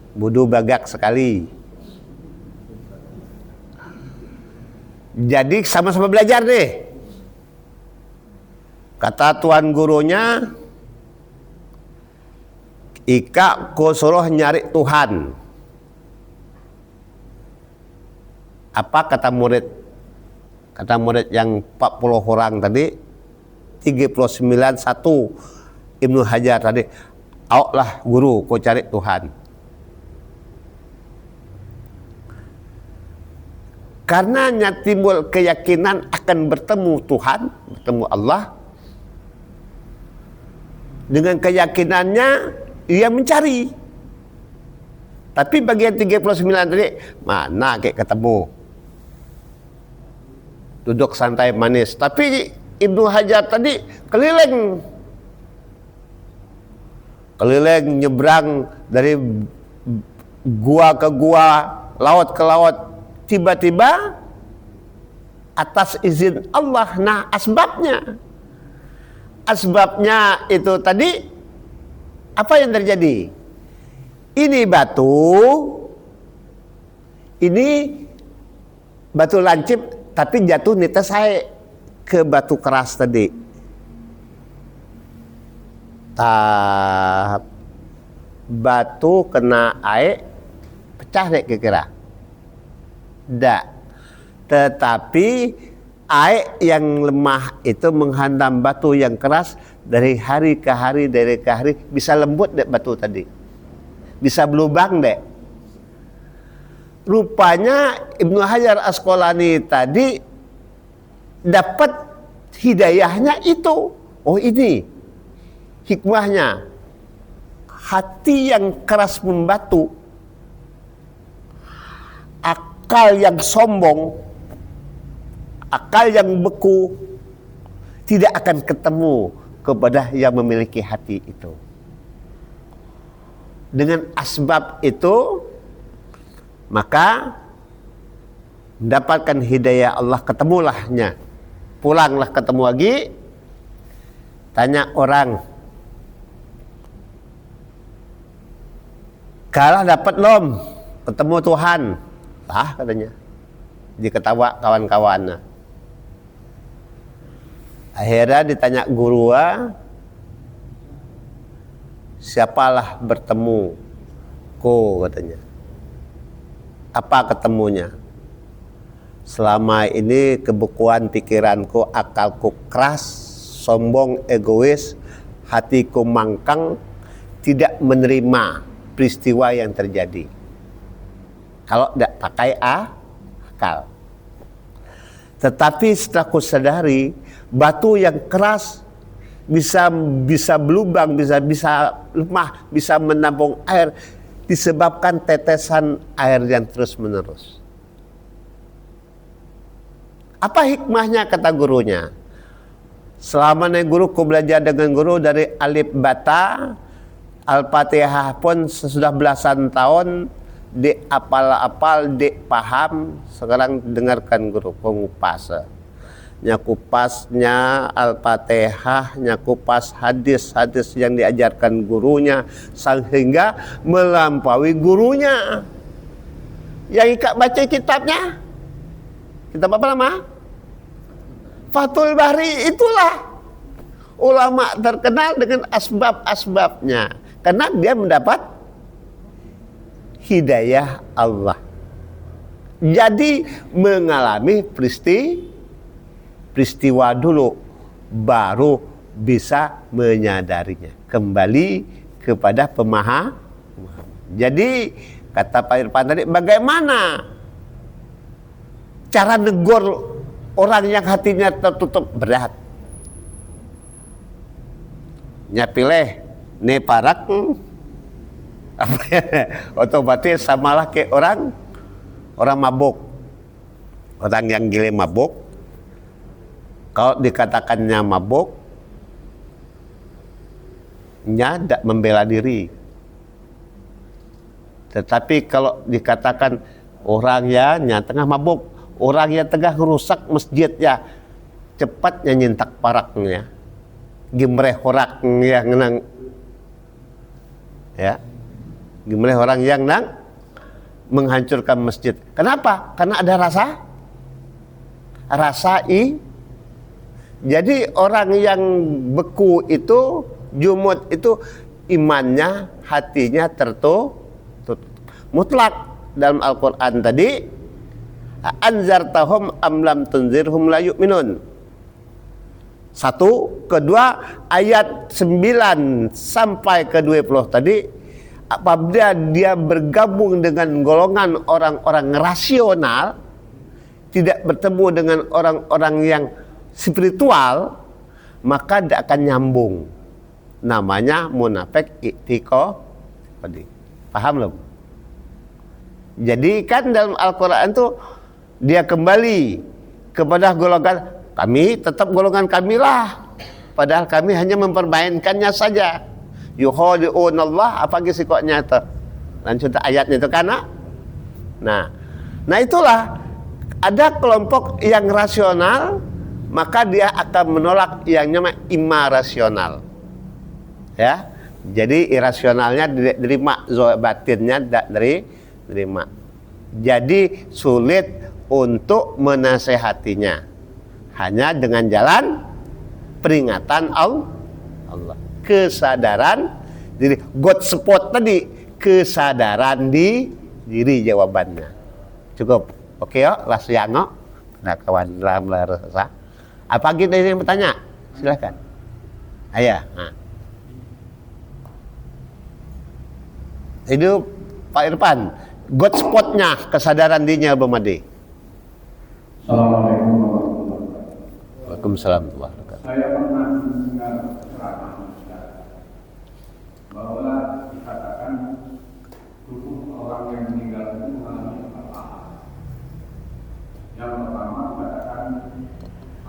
Bodoh bagak sekali. Jadi sama-sama belajar deh. Kata tuan gurunya, Ika ko suruh nyari Tuhan. Apa kata murid? Kata murid yang 40 orang tadi, 39 satu Ibnu Hajar tadi, "Awaklah guru, ko cari Tuhan." Karenanya timbul keyakinan akan bertemu Tuhan, bertemu Allah. Dengan keyakinannya ia mencari. Tapi bagian 39 tadi, mana kayak ketemu. Duduk santai manis. Tapi Ibnu Hajar tadi keliling nyebrang dari gua ke gua, laut ke laut. Tiba-tiba atas izin Allah. Nah, asbabnya itu tadi apa yang terjadi? Ini batu lancip, tapi jatuh netes saya ke batu keras tadi. Batu kena air pecah deh kira-kira. Tidak. Tetapi air yang lemah itu menghantam batu yang keras dari hari ke hari bisa lembut deh batu tadi. bisa berlubang deh. Rupanya Ibnu Hajar Asqalani tadi dapat hidayahnya itu. Oh, ini hikmahnya. Hati yang keras membatu, akal yang sombong, akal yang beku tidak akan ketemu kepada yang memiliki hati itu. Dengan asbab itu maka mendapatkan hidayah Allah, ketemulahnya. Pulanglah ketemu lagi, tanya orang, kalah dapat lom ketemu Tuhan lah katanya, diketawa kawan-kawannya. Akhirnya ditanya guru, siapalah bertemu ko katanya. Apa ketemunya? Selama ini kebukuan pikiranku, akalku keras, sombong, egois, hatiku mangkang, tidak menerima peristiwa yang terjadi. Kalau tidak pakai akal. Tetapi setelah ku sadari, batu yang keras bisa berlubang, bisa lemah, bisa menampung air, disebabkan tetesan air yang terus menerus. Apa hikmahnya kata gurunya? Selama guru ku belajar dengan guru dari alif bata, Al-Fatihah pun sesudah belasan tahun, dek apal-apal, dek paham. Sekarang dengarkan guru pengupas. Nyakupasnya Al-Fatihah, nyakupas hadis-hadis yang diajarkan gurunya, sehingga melampaui gurunya. Yang ikut baca kitabnya, kitab apa nama? Fathul Bari. Itulah ulama terkenal dengan asbab-asbabnya, karena dia mendapat hidayah Allah. Jadi mengalami peristiwa dulu, baru bisa menyadarinya, kembali kepada pemahaman. Jadi kata Pak Irfan tadi, bagaimana cara negur orang yang hatinya tertutup berat? Nyapileh ne parak apa ya, otomatis samalah kayak orang mabuk, orang yang gile mabuk. Kalau dikatakannya mabuk, tidak membela diri. Tetapi kalau dikatakan orang yang tengah mabuk, orang yang tengah merusak masjid, ya cepatnya nyintak paraknya, gimreh orang yang nang, ya gimreh orang yang nang menghancurkan masjid. Kenapa? Karena ada rasa. Jadi orang yang beku itu, jumud itu, imannya, hatinya tertutup mutlak. Dalam Al-Quran tadi, anzartahum am lam tunzirhum la yu'minun. Satu. Kedua, ayat 9 sampai ke 20 tadi, apabila dia bergabung dengan golongan orang-orang rasional, tidak bertemu dengan orang-orang yang spiritual, maka tidak akan nyambung. Namanya munafik i'tiqadi. Paham belum? Jadi kan dalam Al-Quran itu dia kembali kepada golongan kami, tetap golongan kamilah, padahal kami hanya mempermainkannya saja. Yukhadi'unallah, apa gisikoknya itu? Lanjut ayatnya itu karena. Nah itulah, ada kelompok yang rasional, maka dia akan menolak yang namanya imarasional. Ya, jadi irasionalnya diterima, batinnya tidak diterima. Jadi sulit untuk menasehatinya, hanya dengan jalan peringatan Allah, kesadaran diri, God spot tadi, kesadaran di diri jawabannya. Cukup, oke yo, lasiango. Nah kawan dalam rasa. Apa kita yang bertanya? Silakan. Ayah. Nah. Hidup Pak Irfan. God spotnya kesadaran dirinya Bang Made. Assalamualaikum warahmatullahi wabarakatuh. Waalaikumsalam warahmatullahi wabarakatuh. Saya pernah mendengar ceramah Ustaz bahwa dikatakan tubuh orang yang meninggal itu mengalami apa? Yang pertama dikatakan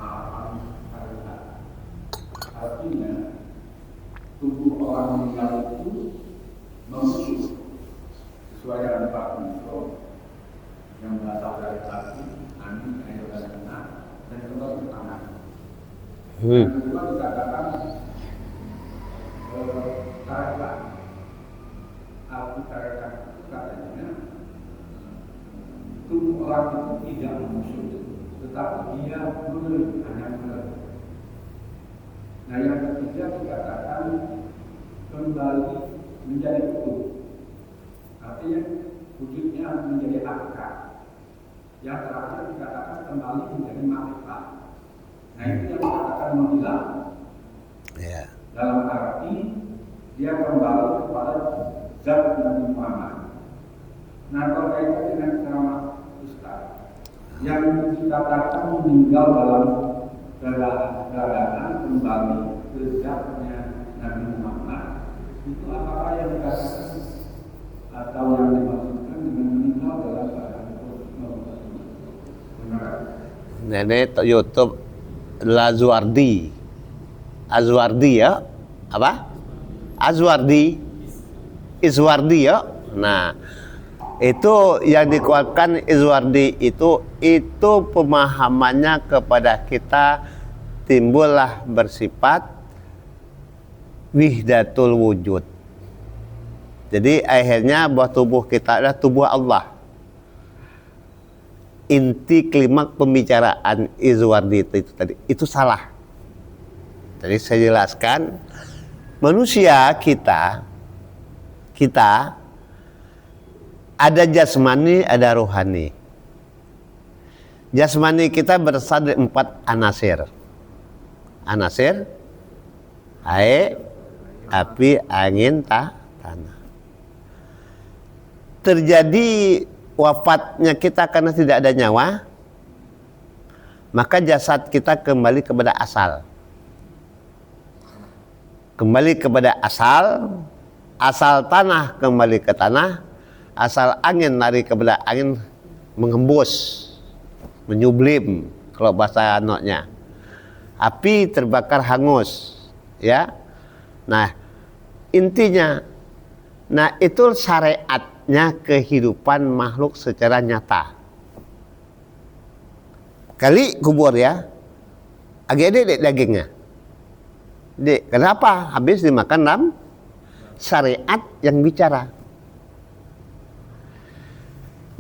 alam hakikat. Artinya tubuh orang meninggal itu membusuk sesuai dengan Pak Ministro yang berasal dari hati, angin, air dan tanah dan kembali ke tanah. Yang kedua dikatakan tarekat. Arti tarekat itu katanya tubuh orang itu tidak membusuk, tetapi dia mengeluh, hanya mengeluh. Nah yang ketiga dikatakan kembali menjadi utuh, artinya wujudnya menjadi akar. Yang terakhir dikatakan kembali menjadi makrifat. Nah itu yang dikatakan menghilang. Ya. Dalam arti dia kembali kepada zat Nabi Muhammad. Nah berkaitan dengan ceramah Ustaz yang dikatakan meninggal dalam keadaan kembali ke zatnya Nabi Muhammad, itu apakah yang dikatakan atau yang dimaksudkan dengan meninggal dalam keadaan benar? Nenek YouTube Azwardi ya, apa? Izwardi ya. Nah, itu yang dikuatkan Izwardi itu pemahamannya kepada kita timbullah bersifat wihdatul wujud. Jadi akhirnya bahwa tubuh kita adalah tubuh Allah. Inti klimaks pembicaraan Izwardi itu tadi itu salah. Jadi saya jelaskan, manusia kita ada jasmani, ada rohani. Jasmani kita berasal dari 4 anasir. Anasir, air, api, angin, tanah. Terjadi wafatnya kita karena tidak ada nyawa, maka jasad kita kembali kepada asal. Kembali kepada asal tanah kembali ke tanah, asal angin lari kepada angin, menghembus, menyublim kalau bahasa anoknya. Api terbakar hangus, ya. Nah, intinya, nah itu syariatnya kehidupan makhluk secara nyata. Kali kubur ya, agak dagingnya. Dek, kenapa? Habis dimakan dalam syariat yang bicara.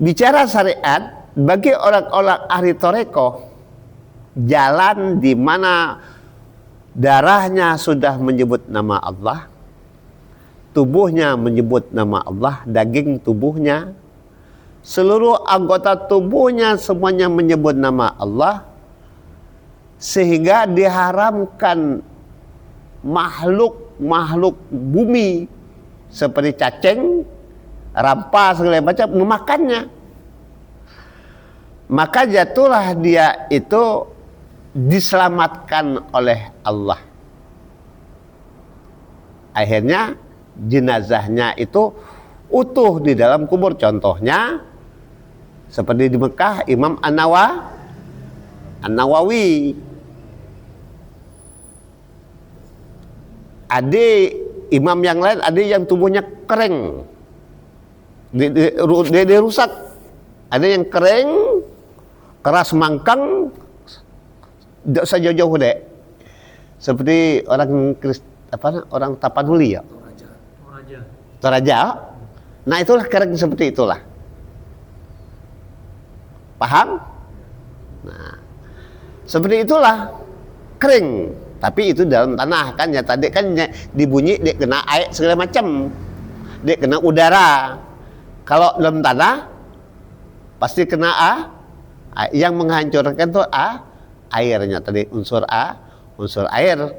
Bicara syariat bagi orang-orang ahli toreko, jalan di mana darahnya sudah menyebut nama Allah, tubuhnya menyebut nama Allah, daging tubuhnya, seluruh anggota tubuhnya semuanya menyebut nama Allah, sehingga diharamkan makhluk bumi seperti cacing, rampas segala macam memakannya. Maka jatuhlah dia itu diselamatkan oleh Allah. Akhirnya jenazahnya itu utuh di dalam kubur. Contohnya seperti di Mekah Imam An-Nawawi. Ada imam yang lain, ada yang tubuhnya kering, dia rusak. Ada yang kering, keras mangkang, tidak usah jauh-jauh deh. Seperti orang orang Tapanuli ya. Toraja. Nah itulah kering seperti itulah. Paham? Nah, seperti itulah kering. Tapi itu dalam tanah kan ya, tadi kan dibunyi dia kena air segala macam, dia kena udara. Kalau dalam tanah pasti kena yang menghancurkan tuh airnya tadi, unsur unsur air,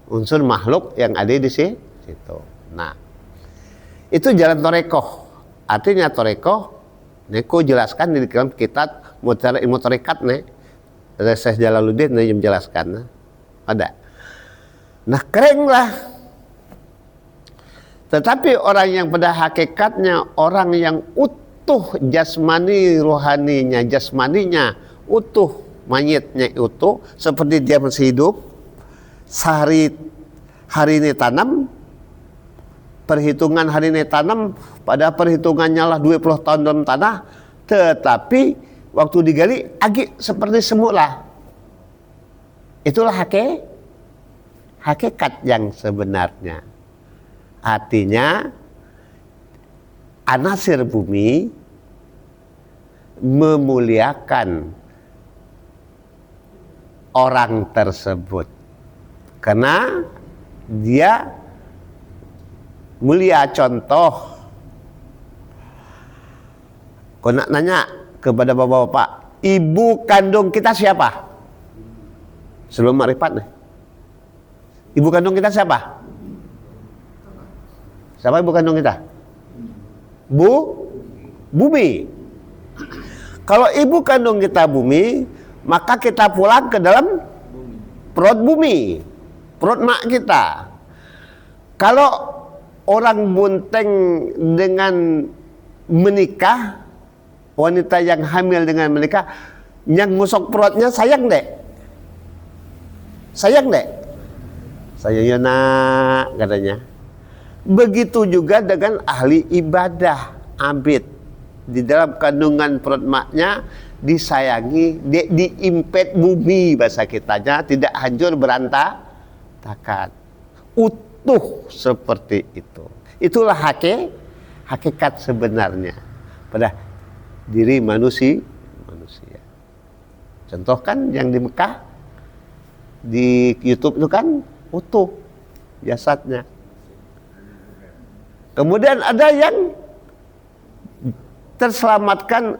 unsur makhluk yang ada di situ. Nah, Itu jalan torekoh. Artinya torekoh, neko jelaskan di dalam kitab ilmu torekat nih. Syekh Jalaluddin nih menjelaskan. Ada. Nah keren lah. Tetapi orang yang pada hakikatnya orang yang utuh jasmani rohaninya, jasmaninya utuh, mayitnya utuh, seperti dia masih hidup, sehari hari ini tanam, perhitungan hari ini tanam, pada perhitungannya lah 20 tahun dalam tanah, tetapi waktu digali agi seperti semula. Itulah hakikat yang sebenarnya. Artinya anasir bumi memuliakan orang tersebut karena dia mulia. Contoh, kau nak nanya kepada bapak-bapak, ibu kandung kita siapa? Sebelum makrifat nih, ibu kandung kita siapa? Siapa ibu kandung kita? Bumi. Kalau ibu kandung kita bumi, maka kita pulang ke dalam perut bumi, perut mak kita. Kalau orang bunteng dengan menikah, wanita yang hamil dengan menikah, yang ngusok perutnya sayang dek. Sayang ya nak, katanya. Begitu juga dengan ahli ibadah, abid. Di dalam kandungan perut maknya disayangi, diimpet bumi bahasa kitanya, tidak hancur berantakan. Utuh seperti itu. Itulah hakikat sebenarnya pada diri manusia. Contoh kan yang di Mekah, di YouTube itu kan utuh jasadnya. Kemudian ada yang terselamatkan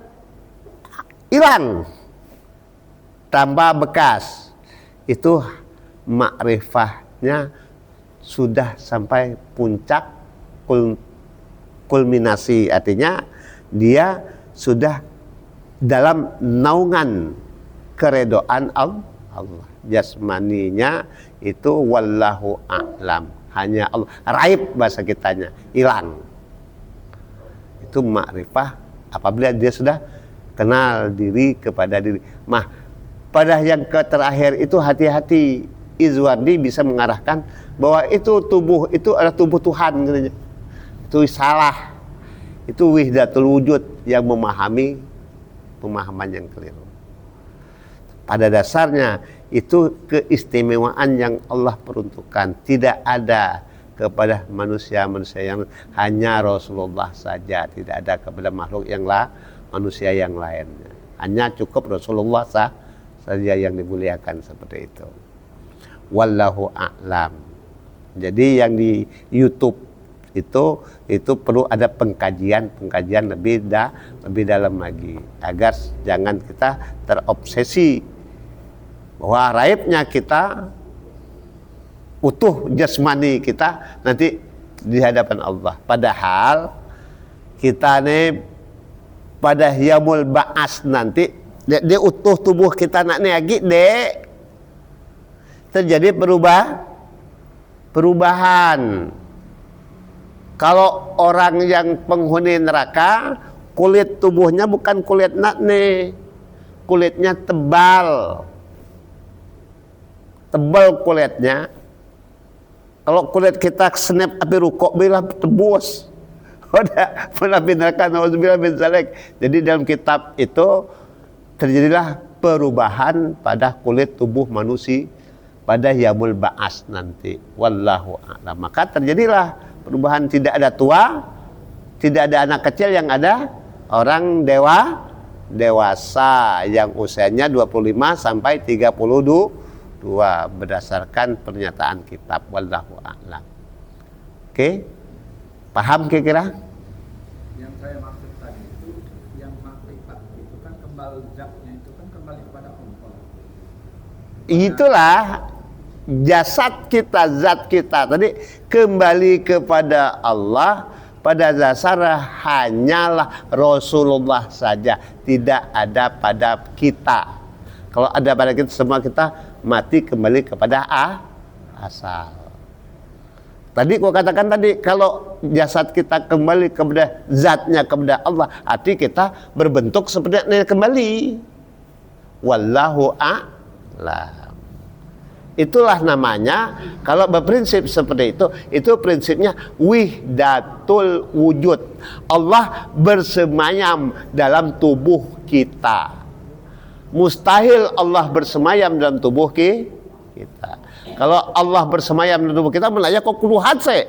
hilang tambah bekas. Itu makrifahnya sudah sampai puncak kulminasi, artinya dia sudah dalam naungan keredoan Allah. Jasmaninya itu wallahu a'lam, hanya Allah, raib bahasa kitanya, hilang. Itu makrifah apabila dia sudah kenal diri kepada diri. Pada yang terakhir itu hati-hati. Izwardi bisa mengarahkan bahwa itu tubuh itu adalah tubuh Tuhan, katanya. Itu salah. Itu wihdatul wujud yang memahami pemahaman yang keliru. Pada dasarnya itu keistimewaan yang Allah peruntukkan, tidak ada kepada manusia-manusia yang hanya Rasulullah saja, tidak ada kepada makhluk yang manusia yang lainnya. Hanya cukup Rasulullah saja yang dimuliakan seperti itu. Wallahu a'lam. Jadi yang di YouTube itu perlu ada pengkajian lebih dalam lagi, agar jangan kita terobsesi bahwa raibnya kita, utuh jasmani kita nanti di hadapan Allah. Padahal kita nih pada yaumul ba'as nanti dia utuh tubuh kita nak lagi terjadi perubahan. Kalau orang yang penghuni neraka, kulit tubuhnya bukan kulit nakne, kulitnya tebal kulitnya. Kalau kulit kita senep api rukuk bilang tebus. Udah pernah neraka, nauzubillah min dzalik. Jadi dalam kitab itu terjadilah perubahan pada kulit tubuh manusia pada yaumul ba'as nanti. Wallahu a'lam. Maka terjadilah perubahan, tidak ada tua, tidak ada anak kecil, yang ada orang dewasa yang usianya 25 sampai 32 berdasarkan pernyataan kitab. Wallahu a'lam. Oke? Paham kira-kira? Yang saya maksud tadi itu yang makrifat itu kan kembali zatnya itu kan kembali kepada Allah. Itulah jasad kita, zat kita tadi kembali kepada Allah, pada dasarnya hanyalah Rasulullah saja, tidak ada pada kita. Kalau ada pada kita, semua kita mati kembali kepada asal. Tadi gua katakan tadi, kalau jasad kita kembali kepada zatnya, kepada Allah, hati kita berbentuk seperti ini kembali. Wallahu a'lam. Itulah namanya, kalau berprinsip seperti itu prinsipnya wihdatul wujud. Allah bersemayam dalam tubuh kita. Mustahil Allah bersemayam dalam tubuh kita. Kalau Allah bersemayam dalam tubuh kita, menanya kok keluhan sih?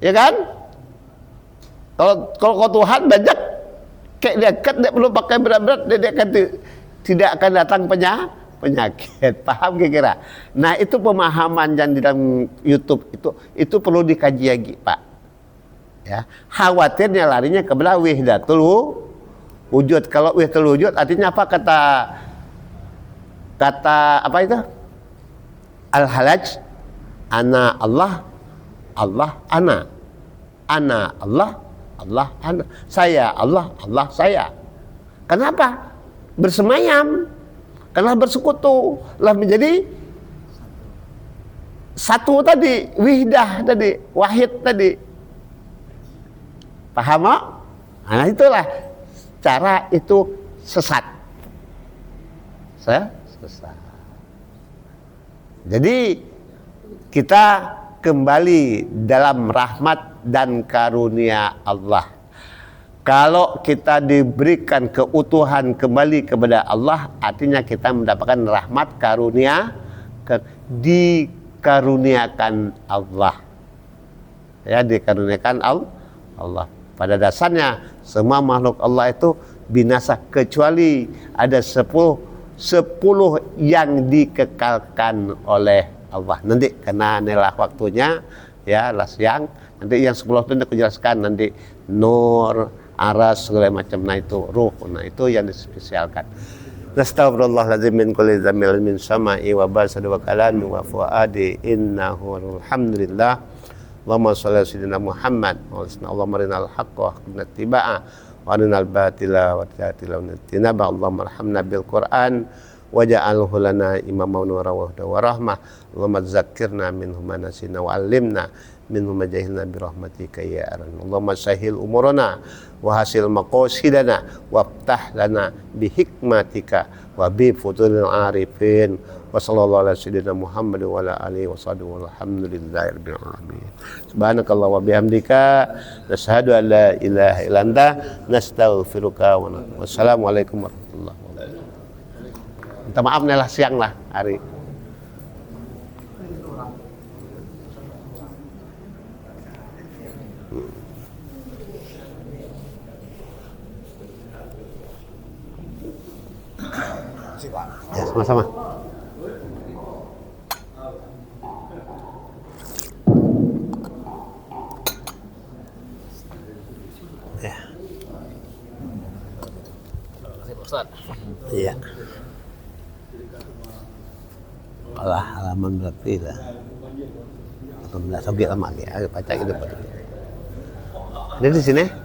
Ya kan? Kalau Tuhan banyak kayak dekat, dia perlu pakai berat-berat, dia akan tidak akan datang penyakit. Paham kira-kira? Nah, itu pemahaman yang di dalam YouTube itu perlu dikaji lagi, Pak. Ya, khawatirnya larinya kepada wihdatul wujud. Kalau wihdatul wujud artinya apa? Kata apa itu? Al-Halaj, ana Allah, Allah ana. Ana Allah, Allah ana. Saya Allah, Allah saya. Kenapa? Bersemayam. Karena bersekutu lah menjadi satu tadi, wihdah tadi, wahid tadi. Paham? Nah, itulah cara itu sesat. Sesat. Jadi kita kembali dalam rahmat dan karunia Allah. Kalau kita diberikan keutuhan kembali kepada Allah, artinya kita mendapatkan rahmat karunia, dikaruniakan Allah. Ya, dikaruniakan Allah. Pada dasarnya semua makhluk Allah itu binasa kecuali ada 10 yang dikekalkan oleh Allah. Nanti karena inilah waktunya, ya lah siang. Nanti yang 10 itu aku jelaskan nanti nur, aras, segala macam. Nah itu ruh, nah itu yang dispesialkan. Nastaghfirullahaladzim min kulli dzamil min sama'i wa basadi wa kalami wa fuadi innahu alhamdulillah. Allahumma shalli ala sayyidina Muhammad wa Allahumma arinal haqqa wa ahkimna ittiba'a wa arinal batila wa tinaba. Allahumma arhamna bil Qur'an waja'alhu lana imaman wa rahmah. Allahumma dzakkirna minhu ma nasina wa 'allimna minhu ma jahilna bi rahmatika ya arhamar. Allahumma sahhil umurana wa hasil maqasidana waftah lana bi hikmatika wa bi futuhil arifin wa sallallahu ala sayyidina Muhammad wa ala alihi wa sahbihi walhamdulillahi rabbil alamin. Subhanakallah wa bihamdika nashhadu an la ilaha illa anta nastaghfiruka wa natubu. Wassalamualaikum warahmatullahi wabarakatuh. Minta maaf nih lah siang lah hari. Ya, sama-sama. Ya. Iya. Alah, halaman berarti lah. 18 lagi lama ya, baca gitu. Ada di sini.